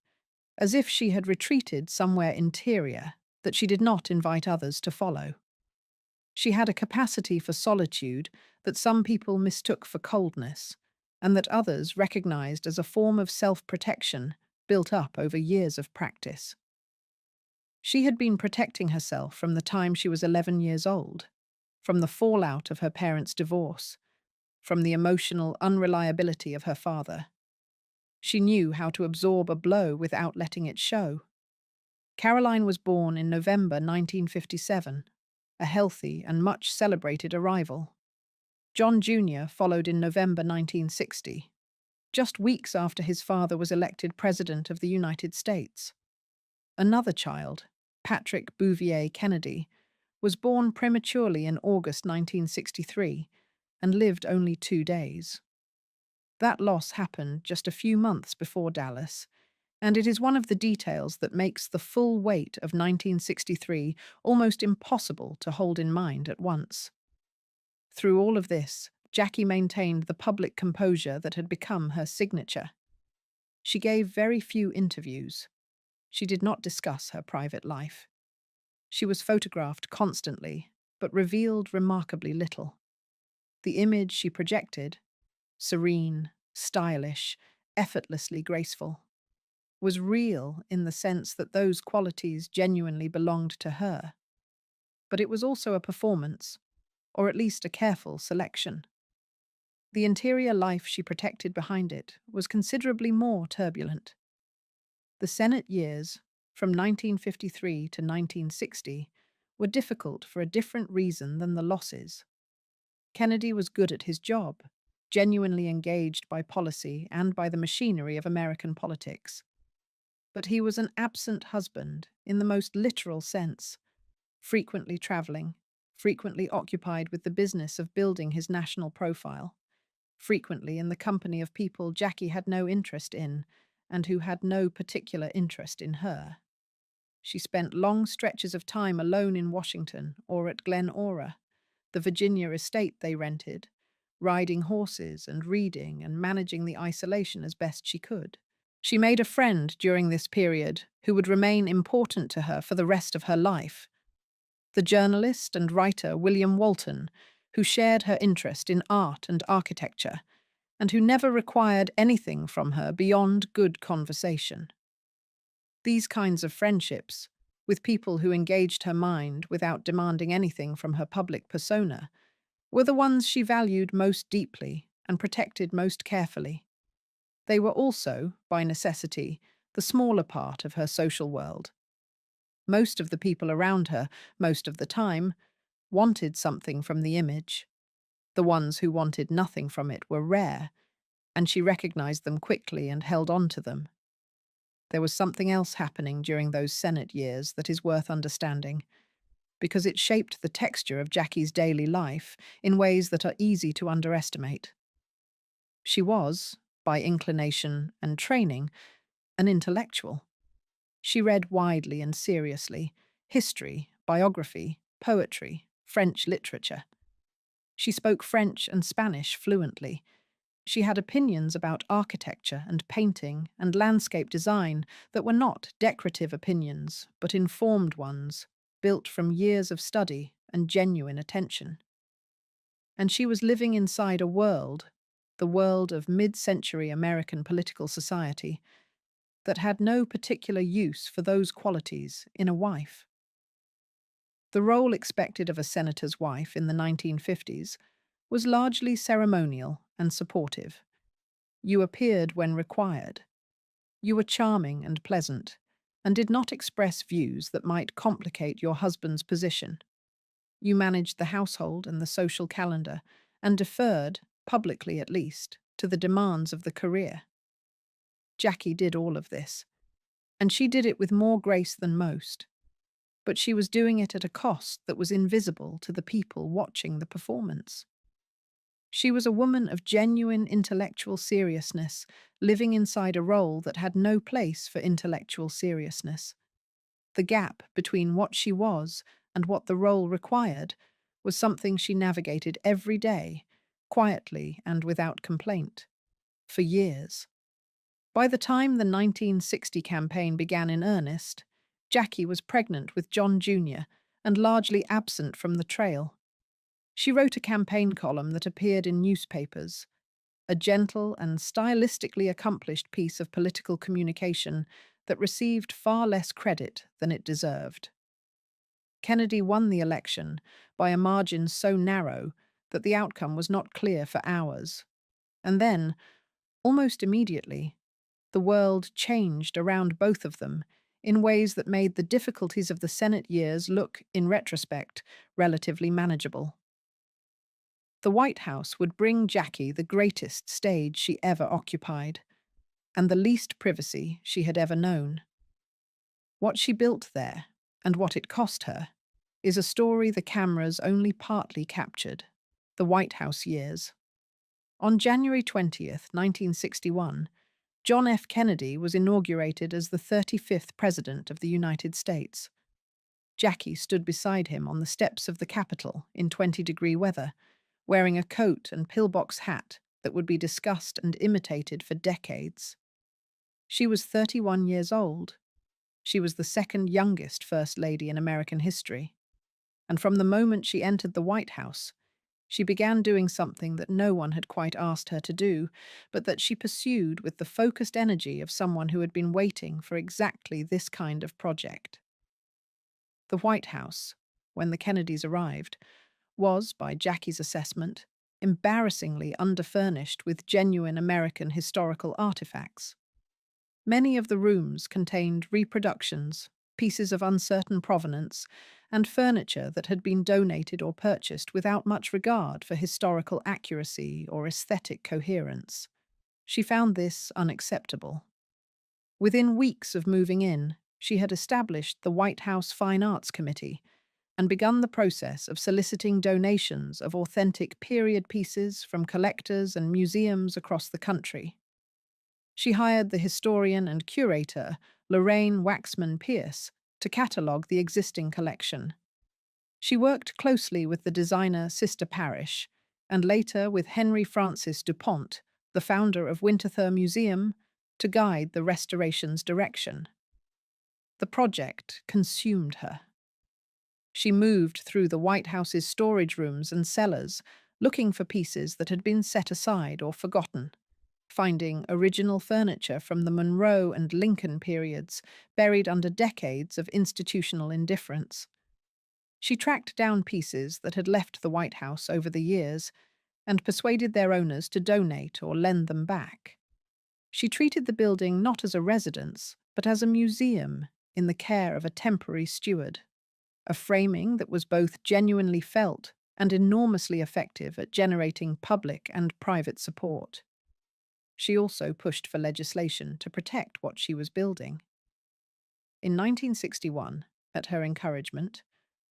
as if she had retreated somewhere interior that she did not invite others to follow. She had a capacity for solitude that some people mistook for coldness, and that others recognized as a form of self-protection built up over years of practice. She had been protecting herself from the time she was 11 years old, from the fallout of her parents' divorce, from the emotional unreliability of her father. She knew how to absorb a blow without letting it show. Caroline was born in November 1957, a healthy and much celebrated arrival. John Jr. followed in November 1960, just weeks after his father was elected President of the United States. Another child, Patrick Bouvier Kennedy, was born prematurely in August 1963 and lived only 2 days. That loss happened just a few months before Dallas, and it is one of the details that makes the full weight of 1963 almost impossible to hold in mind at once. Through all of this, Jackie maintained the public composure that had become her signature. She gave very few interviews. She did not discuss her private life. She was photographed constantly, but revealed remarkably little. The image she projected, serene, stylish, effortlessly graceful, was real in the sense that those qualities genuinely belonged to her. But it was also a performance, or at least a careful selection. The interior life she protected behind it was considerably more turbulent. The Senate years, from 1953 to 1960, were difficult for a different reason than the losses. Kennedy was good at his job, genuinely engaged by policy and by the machinery of American politics. But he was an absent husband in the most literal sense, frequently traveling, frequently occupied with the business of building his national profile, frequently in the company of people Jackie had no interest in and who had no particular interest in her. She spent long stretches of time alone in Washington or at Glen Ora, the Virginia estate they rented, riding horses and reading and managing the isolation as best she could. She made a friend during this period who would remain important to her for the rest of her life, the journalist and writer William Walton, who shared her interest in art and architecture, and who never required anything from her beyond good conversation. These kinds of friendships, with people who engaged her mind without demanding anything from her public persona, were the ones she valued most deeply and protected most carefully. They were also, by necessity, the smaller part of her social world. Most of the people around her, most of the time, wanted something from the image. The ones who wanted nothing from it were rare, and she recognized them quickly and held on to them. There was something else happening during those Senate years that is worth understanding, because it shaped the texture of Jackie's daily life in ways that are easy to underestimate. She was, by inclination and training, an intellectual. She read widely and seriously: history, biography, poetry, French literature. She spoke French and Spanish fluently. She had opinions about architecture and painting and landscape design that were not decorative opinions, but informed ones, built from years of study and genuine attention. And she was living inside a world, the world of mid-century American political society, that had no particular use for those qualities in a wife. The role expected of a senator's wife in the 1950s was largely ceremonial and supportive. You appeared when required. You were charming and pleasant, and did not express views that might complicate your husband's position. You managed the household and the social calendar, and deferred, publicly at least, to the demands of the career. Jackie did all of this, and she did it with more grace than most, but she was doing it at a cost that was invisible to the people watching the performance. She was a woman of genuine intellectual seriousness, living inside a role that had no place for intellectual seriousness. The gap between what she was and what the role required was something she navigated every day, quietly and without complaint, for years. By the time the 1960 campaign began in earnest, Jackie was pregnant with John Jr. and largely absent from the trail. She wrote a campaign column that appeared in newspapers, a gentle and stylistically accomplished piece of political communication that received far less credit than it deserved. Kennedy won the election by a margin so narrow that the outcome was not clear for hours. And then, almost immediately, the world changed around both of them in ways that made the difficulties of the Senate years look, in retrospect, relatively manageable. The White House would bring Jackie the greatest stage she ever occupied, and the least privacy she had ever known. What she built there, and what it cost her, is a story the cameras only partly captured: the White House years. On January 20th, 1961, John F. Kennedy was inaugurated as the 35th President of the United States. Jackie stood beside him on the steps of the Capitol in 20-degree weather, wearing a coat and pillbox hat that would be discussed and imitated for decades. She was 31 years old. She was the second youngest First Lady in American history. And from the moment she entered the White House, she began doing something that no one had quite asked her to do, but that she pursued with the focused energy of someone who had been waiting for exactly this kind of project. The White House, when the Kennedys arrived, was, by Jackie's assessment, embarrassingly underfurnished with genuine American historical artifacts. Many of the rooms contained reproductions, pieces of uncertain provenance, and furniture that had been donated or purchased without much regard for historical accuracy or aesthetic coherence. She found this unacceptable. Within weeks of moving in, she had established the White House Fine Arts Committee and begun the process of soliciting donations of authentic period pieces from collectors and museums across the country. She hired the historian and curator Lorraine Waxman Pierce to catalogue the existing collection. She worked closely with the designer Sister Parrish, and later with Henry Francis DuPont, the founder of Winterthur Museum, to guide the restoration's direction. The project consumed her. She moved through the White House's storage rooms and cellars, looking for pieces that had been set aside or forgotten, finding original furniture from the Monroe and Lincoln periods buried under decades of institutional indifference. She tracked down pieces that had left the White House over the years and persuaded their owners to donate or lend them back. She treated the building not as a residence, but as a museum in the care of a temporary steward, a framing that was both genuinely felt and enormously effective at generating public and private support. She also pushed for legislation to protect what she was building. In 1961, at her encouragement,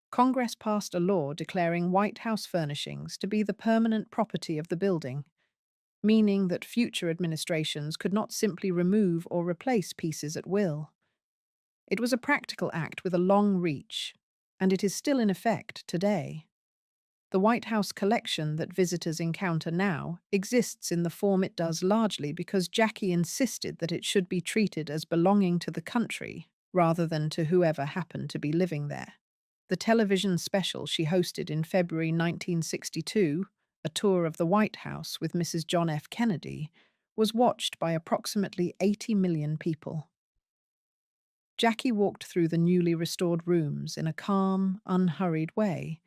Congress passed a law declaring White House furnishings to be the permanent property of the building, meaning that future administrations could not simply remove or replace pieces at will. It was a practical act with a long reach, and it is still in effect today. The White House collection that visitors encounter now exists in the form it does largely because Jackie insisted that it should be treated as belonging to the country rather than to whoever happened to be living there. The television special she hosted in February 1962, a tour of the White House with Mrs. John F. Kennedy, was watched by approximately 80 million people. Jackie walked through the newly restored rooms in a calm, unhurried way,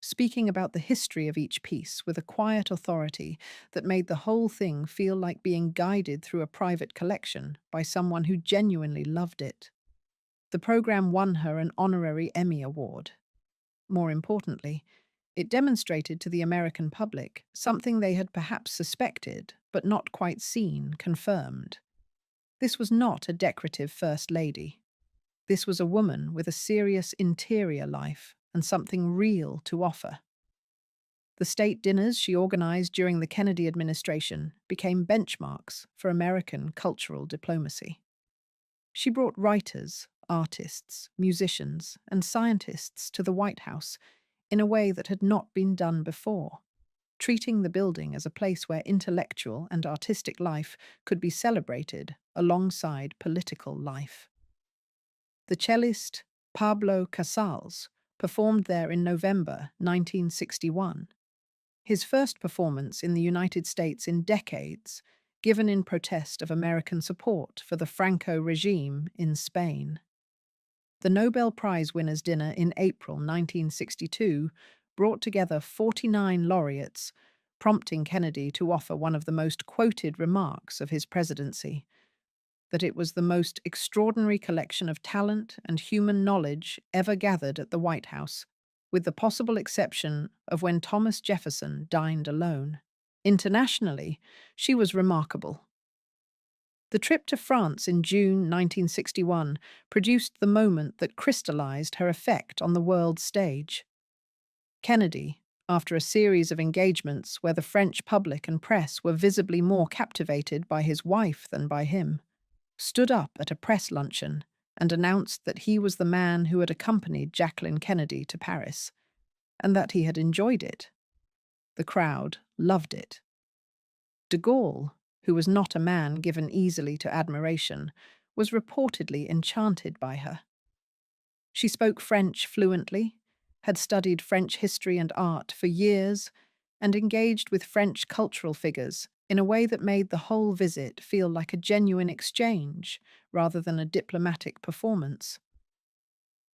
speaking about the history of each piece with a quiet authority that made the whole thing feel like being guided through a private collection by someone who genuinely loved it. The program won her an honorary Emmy Award. More importantly, it demonstrated to the American public something they had perhaps suspected, but not quite seen confirmed. This was not a decorative First Lady. This was a woman with a serious interior life and something real to offer. The state dinners she organized during the Kennedy administration became benchmarks for American cultural diplomacy. She brought writers, artists, musicians, and scientists to the White House in a way that had not been done before, treating the building as a place where intellectual and artistic life could be celebrated alongside political life. The cellist Pablo Casals performed there in November 1961. His first performance in the United States in decades, given in protest of American support for the Franco regime in Spain. The Nobel Prize winners' dinner in April 1962 brought together 49 laureates, prompting Kennedy to offer one of the most quoted remarks of his presidency, that it was the most extraordinary collection of talent and human knowledge ever gathered at the White House, with the possible exception of when Thomas Jefferson dined alone. Internationally, she was remarkable. The trip to France in June 1961 produced the moment that crystallized her effect on the world stage. Kennedy, after a series of engagements where the French public and press were visibly more captivated by his wife than by him, stood up at a press luncheon and announced that he was the man who had accompanied Jacqueline Kennedy to Paris, and that he had enjoyed it. The crowd loved it. De Gaulle, who was not a man given easily to admiration, was reportedly enchanted by her. She spoke French fluently, had studied French history and art for years, and engaged with French cultural figures in a way that made the whole visit feel like a genuine exchange rather than a diplomatic performance.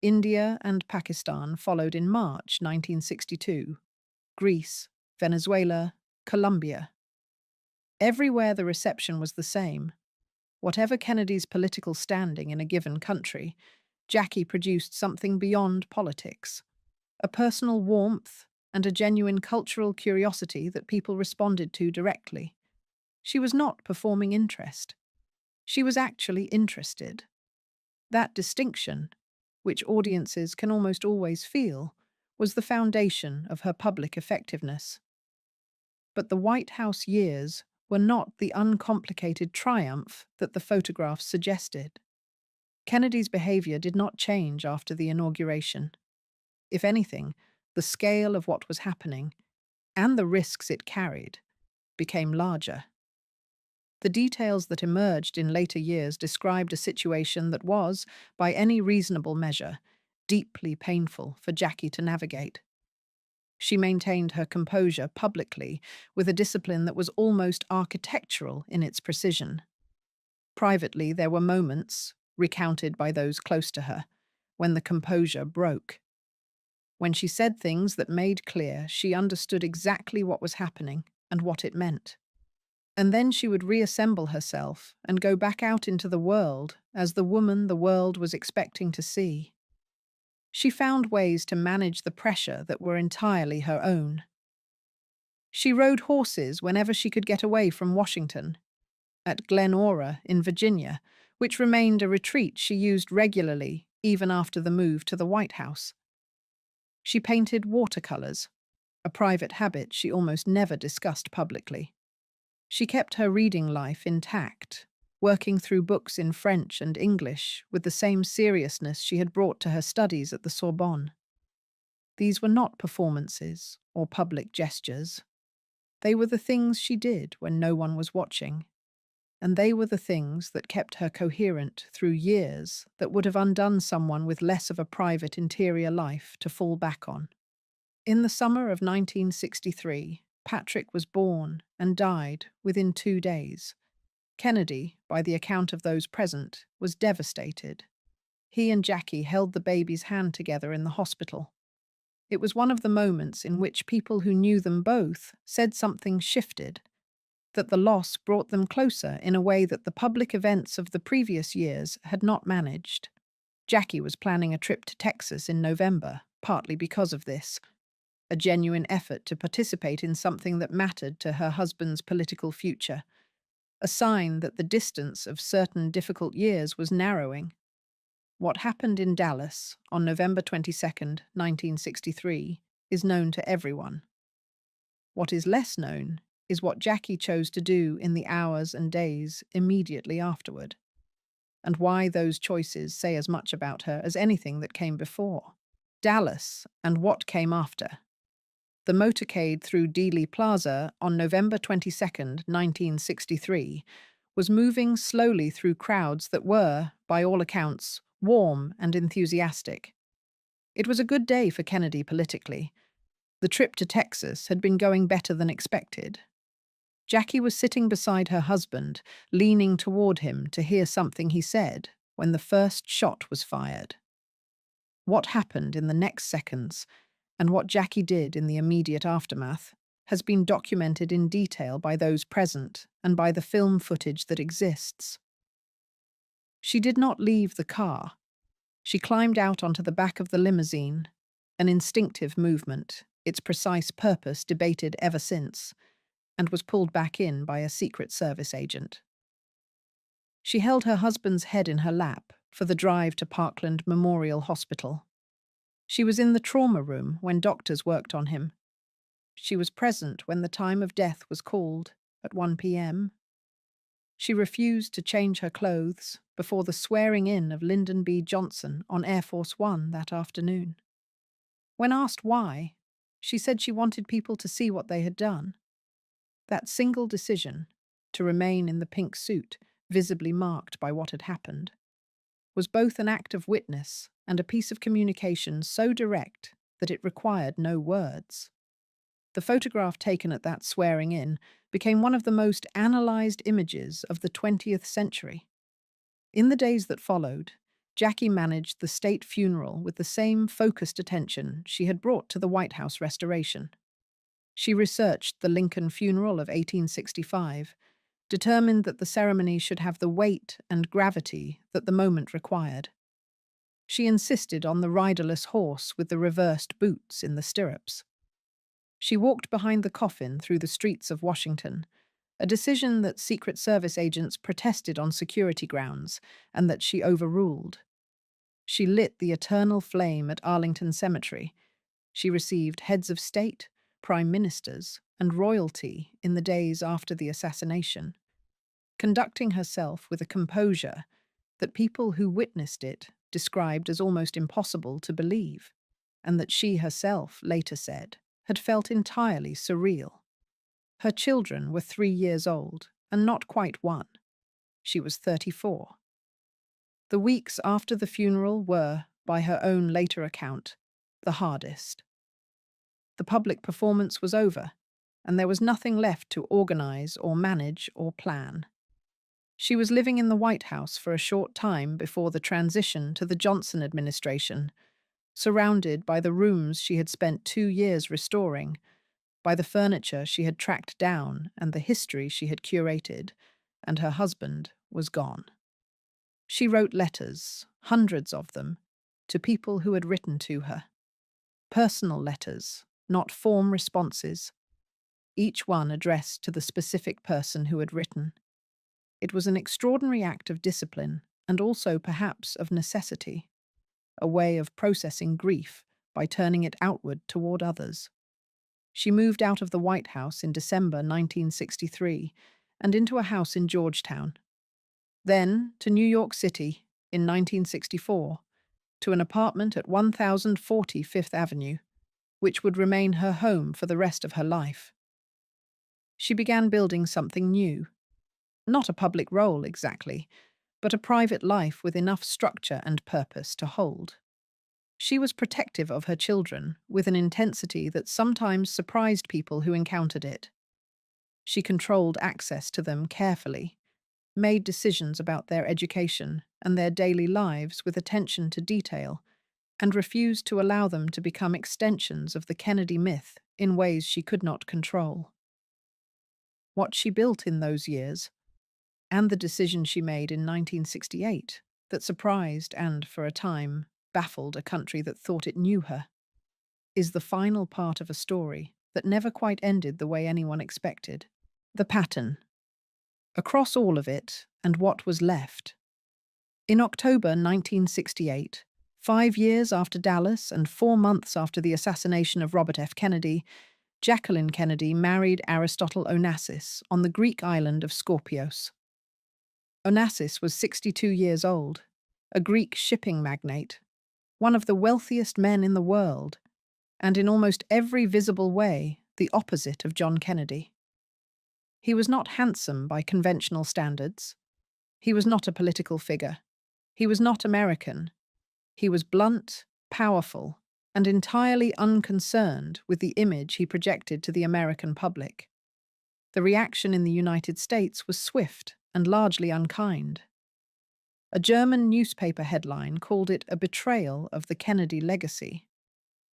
India and Pakistan followed in March 1962, Greece, Venezuela, Colombia. Everywhere the reception was the same. Whatever Kennedy's political standing in a given country, Jackie produced something beyond politics, a personal warmth and a genuine cultural curiosity that people responded to directly. She was not performing interest. She was actually interested. That distinction, which audiences can almost always feel, was the foundation of her public effectiveness. But the White House years were not the uncomplicated triumph that the photographs suggested. Kennedy's behavior did not change after the inauguration. If anything, the scale of what was happening, and the risks it carried, became larger. The details that emerged in later years described a situation that was, by any reasonable measure, deeply painful for Jackie to navigate. She maintained her composure publicly with a discipline that was almost architectural in its precision. Privately, there were moments, recounted by those close to her, when the composure broke. When she said things that made clear she understood exactly what was happening and what it meant. And then she would reassemble herself and go back out into the world as the woman the world was expecting to see. She found ways to manage the pressure that were entirely her own. She rode horses whenever she could get away from Washington, at Glen Ora in Virginia, which remained a retreat she used regularly even after the move to the White House. She painted watercolors, a private habit she almost never discussed publicly. She kept her reading life intact, working through books in French and English with the same seriousness she had brought to her studies at the Sorbonne. These were not performances or public gestures. They were the things she did when no one was watching, and they were the things that kept her coherent through years that would have undone someone with less of a private interior life to fall back on. In the summer of 1963, Patrick was born and died within 2 days. Kennedy, by the account of those present, was devastated. He and Jackie held the baby's hand together in the hospital. It was one of the moments in which people who knew them both said something shifted, that the loss brought them closer in a way that the public events of the previous years had not managed. Jackie was planning a trip to Texas in November, partly because of this, a genuine effort to participate in something that mattered to her husband's political future, a sign that the distance of certain difficult years was narrowing. What happened in Dallas on November 22nd, 1963, is known to everyone. What is less known is what Jackie chose to do in the hours and days immediately afterward, and why those choices say as much about her as anything that came before. Dallas and what came after. The motorcade through Dealey Plaza on November 22nd, 1963, was moving slowly through crowds that were, by all accounts, warm and enthusiastic. It was a good day for Kennedy politically. The trip to Texas had been going better than expected. Jackie was sitting beside her husband, leaning toward him to hear something he said when the first shot was fired. What happened in the next seconds, and what Jackie did in the immediate aftermath, has been documented in detail by those present and by the film footage that exists. She did not leave the car. She climbed out onto the back of the limousine, an instinctive movement, its precise purpose debated ever since, and was pulled back in by a Secret Service agent. She held her husband's head in her lap for the drive to Parkland Memorial Hospital. She was in the trauma room when doctors worked on him. She was present when the time of death was called at 1 p.m. She refused to change her clothes before the swearing in of Lyndon B. Johnson on Air Force One that afternoon. When asked why, she said she wanted people to see what they had done. That single decision, to remain in the pink suit, visibly marked by what had happened, was both an act of witness and a piece of communication so direct that it required no words. The photograph taken at that swearing-in became one of the most analysed images of the 20th century. In the days that followed, Jackie managed the state funeral with the same focused attention she had brought to the White House restoration. She researched the Lincoln funeral of 1865, determined that the ceremony should have the weight and gravity that the moment required. She insisted on the riderless horse with the reversed boots in the stirrups. She walked behind the coffin through the streets of Washington, a decision that Secret Service agents protested on security grounds and that she overruled. She lit the eternal flame at Arlington Cemetery. She received heads of state, prime ministers, and royalty in the days after the assassination, conducting herself with a composure that people who witnessed it described as almost impossible to believe, and that she herself later said had felt entirely surreal. Her children were 3 years old, and not quite 1. She was 34. The weeks after the funeral were, by her own later account, the hardest. The public performance was over, and there was nothing left to organize or manage or plan. She was living in the White House for a short time before the transition to the Johnson administration, surrounded by the rooms she had spent 2 years restoring, by the furniture she had tracked down and the history she had curated, and her husband was gone. She wrote letters, hundreds of them, to people who had written to her. Personal letters, not form responses, each one addressed to the specific person who had written. It was an extraordinary act of discipline and also perhaps of necessity, a way of processing grief by turning it outward toward others. She moved out of the White House in December 1963 and into a house in Georgetown. Then to New York City in 1964, to an apartment at 1040 Fifth Avenue, which would remain her home for the rest of her life. She began building something new. Not a public role exactly, but a private life with enough structure and purpose to hold. She was protective of her children with an intensity that sometimes surprised people who encountered it. She controlled access to them carefully, made decisions about their education and their daily lives with attention to detail, and refused to allow them to become extensions of the Kennedy myth in ways she could not control. What she built in those years, and the decision she made in 1968 that surprised and, for a time, baffled a country that thought it knew her, is the final part of a story that never quite ended the way anyone expected. The pattern. Across all of it, and what was left. In October 1968, 5 years after Dallas and 4 months after the assassination of Robert F. Kennedy, Jacqueline Kennedy married Aristotle Onassis on the Greek island of Skorpios. Onassis was 62 years old, a Greek shipping magnate, one of the wealthiest men in the world, and in almost every visible way the opposite of John Kennedy. He was not handsome by conventional standards. He was not a political figure. He was not American. He was blunt, powerful, and entirely unconcerned with the image he projected to the American public. The reaction in the United States was swift and largely unkind. A German newspaper headline called it a betrayal of the Kennedy legacy.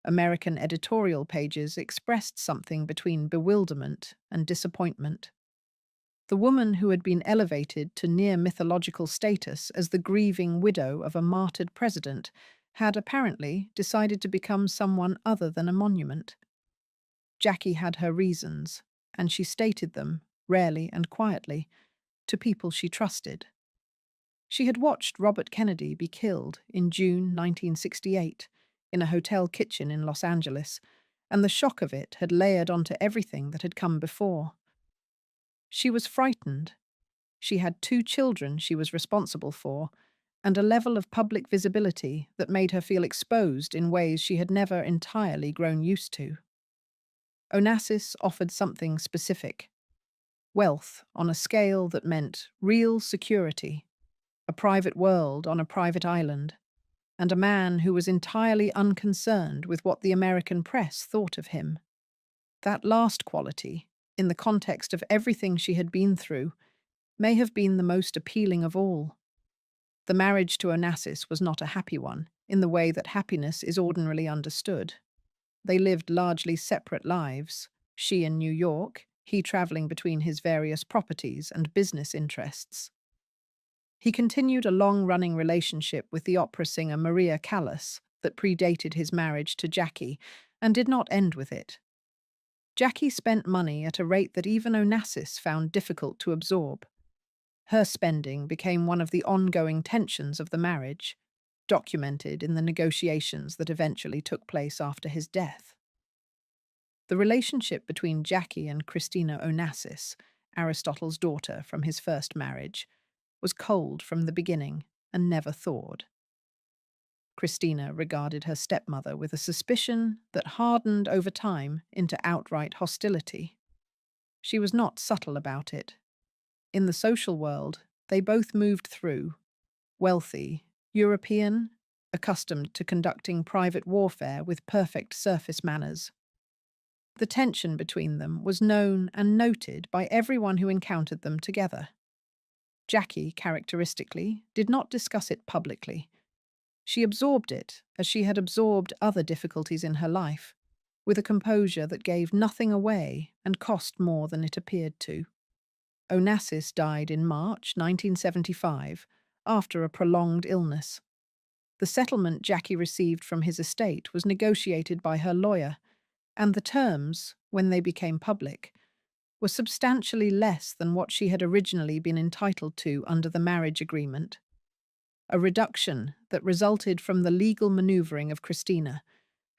American editorial pages expressed something between bewilderment and disappointment. The woman who had been elevated to near mythological status as the grieving widow of a martyred president had apparently decided to become someone other than a monument. Jackie had her reasons, and she stated them, rarely and quietly, to people she trusted. She had watched Robert Kennedy be killed in June 1968 in a hotel kitchen in Los Angeles, and the shock of it had layered onto everything that had come before. She was frightened. She had 2 children she was responsible for, and a level of public visibility that made her feel exposed in ways she had never entirely grown used to. Onassis offered something specific: wealth on a scale that meant real security, a private world on a private island, and a man who was entirely unconcerned with what the American press thought of him. That last quality, in the context of everything she had been through, may have been the most appealing of all. The marriage to Onassis was not a happy one, in the way that happiness is ordinarily understood. They lived largely separate lives, she in New York, he traveling between his various properties and business interests. He continued a long-running relationship with the opera singer Maria Callas that predated his marriage to Jackie, and did not end with it. Jackie spent money at a rate that even Onassis found difficult to absorb. Her spending became one of the ongoing tensions of the marriage, documented in the negotiations that eventually took place after his death. The relationship between Jackie and Christina Onassis, Aristotle's daughter from his first marriage, was cold from the beginning and never thawed. Christina regarded her stepmother with a suspicion that hardened over time into outright hostility. She was not subtle about it. In the social world, they both moved through, wealthy, European, accustomed to conducting private warfare with perfect surface manners. The tension between them was known and noted by everyone who encountered them together. Jackie, characteristically, did not discuss it publicly. She absorbed it as she had absorbed other difficulties in her life, with a composure that gave nothing away and cost more than it appeared to. Onassis died in March 1975 after a prolonged illness. The settlement Jackie received from his estate was negotiated by her lawyer, and the terms, when they became public, were substantially less than what she had originally been entitled to under the marriage agreement. A reduction that resulted from the legal maneuvering of Christina,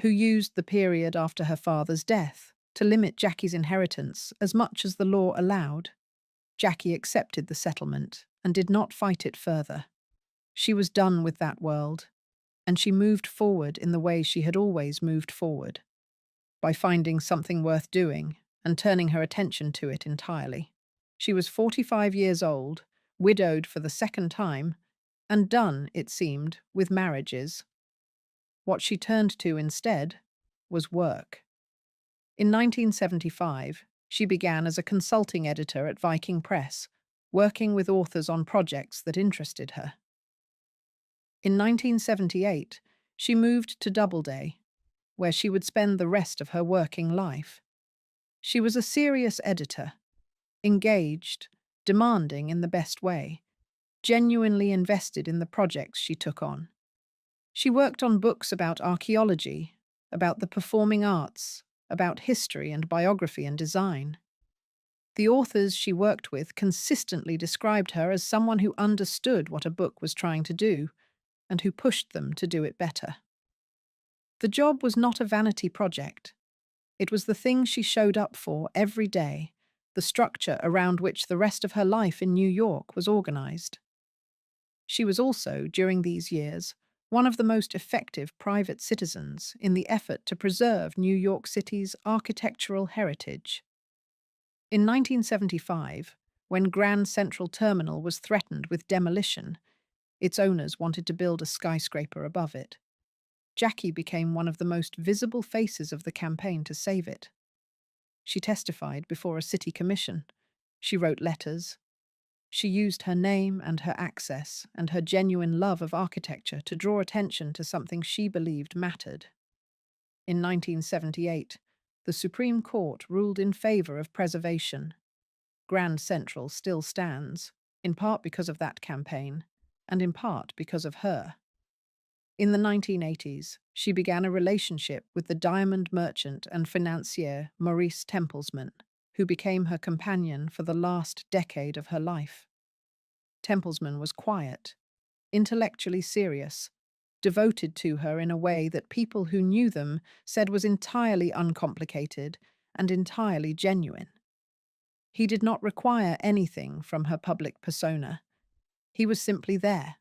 who used the period after her father's death to limit Jackie's inheritance as much as the law allowed. Jackie accepted the settlement and did not fight it further. She was done with that world, and she moved forward in the way she had always moved forward, by finding something worth doing and turning her attention to it entirely. She was 45 years old, widowed for the second time, and done, it seemed, with marriages. What she turned to instead was work. In 1975, she began as a consulting editor at Viking Press, working with authors on projects that interested her. In 1978, she moved to Doubleday, where she would spend the rest of her working life. She was a serious editor, engaged, demanding in the best way, genuinely invested in the projects she took on. She worked on books about archaeology, about the performing arts, about history and biography and design. The authors she worked with consistently described her as someone who understood what a book was trying to do and who pushed them to do it better. The job was not a vanity project. It was the thing she showed up for every day, the structure around which the rest of her life in New York was organized. She was also, during these years, one of the most effective private citizens in the effort to preserve New York City's architectural heritage. In 1975, when Grand Central Terminal was threatened with demolition, its owners wanted to build a skyscraper above it. Jackie became one of the most visible faces of the campaign to save it. She testified before a city commission. She wrote letters. She used her name and her access and her genuine love of architecture to draw attention to something she believed mattered. In 1978, the Supreme Court ruled in favor of preservation. Grand Central still stands, in part because of that campaign, and in part because of her. In the 1980s, she began a relationship with the diamond merchant and financier Maurice Templesman, who became her companion for the last decade of her life. Templesman was quiet, intellectually serious, devoted to her in a way that people who knew them said was entirely uncomplicated and entirely genuine. He did not require anything from her public persona. He was simply there.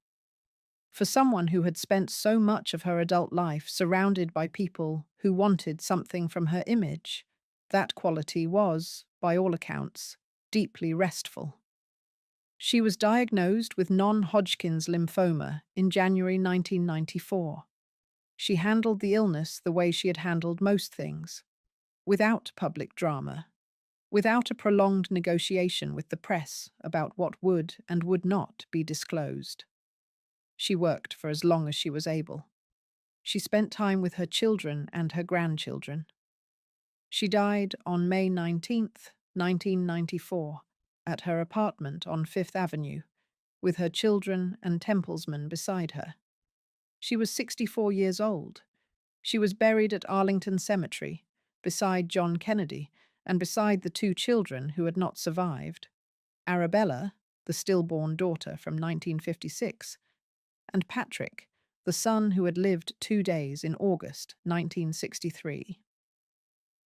For someone who had spent so much of her adult life surrounded by people who wanted something from her image, that quality was, by all accounts, deeply restful. She was diagnosed with non-Hodgkin's lymphoma in January 1994. She handled the illness the way she had handled most things, without public drama, without a prolonged negotiation with the press about what would and would not be disclosed. She worked for as long as she was able. She spent time with her children and her grandchildren. She died on May 19th, 1994, at her apartment on Fifth Avenue, with her children and Templesman beside her. She was 64 years old. She was buried at Arlington Cemetery, beside John Kennedy, and beside the two children who had not survived, Arabella, the stillborn daughter from 1956, and Patrick, the son who had lived 2 days in August 1963.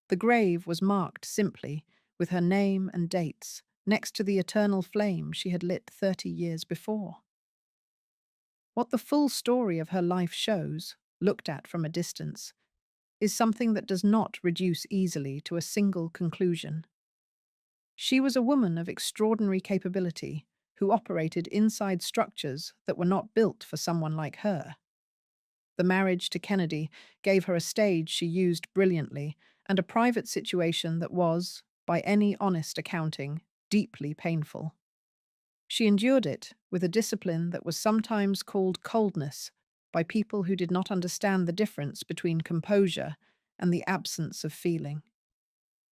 The grave was marked simply with her name and dates next to the eternal flame she had lit 30 years before. What the full story of her life shows, looked at from a distance, is something that does not reduce easily to a single conclusion. She was a woman of extraordinary capability who operated inside structures that were not built for someone like her. The marriage to Kennedy gave her a stage she used brilliantly and a private situation that was, by any honest accounting, deeply painful. She endured it with a discipline that was sometimes called coldness by people who did not understand the difference between composure and the absence of feeling.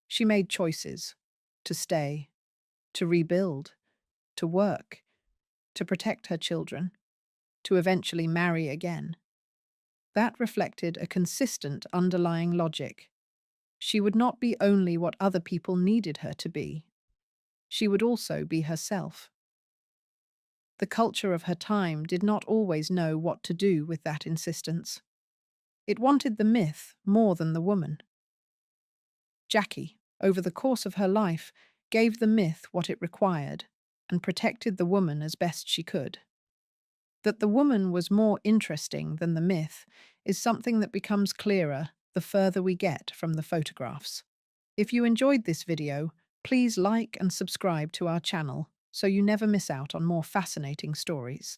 She made choices to stay, to rebuild, to work, to protect her children, to eventually marry again. That reflected a consistent underlying logic. She would not be only what other people needed her to be, she would also be herself. The culture of her time did not always know what to do with that insistence. It wanted the myth more than the woman. Jackie, over the course of her life, gave the myth what it required and protected the woman as best she could. That the woman was more interesting than the myth is something that becomes clearer the further we get from the photographs. If you enjoyed this video, please like and subscribe to our channel so you never miss out on more fascinating stories.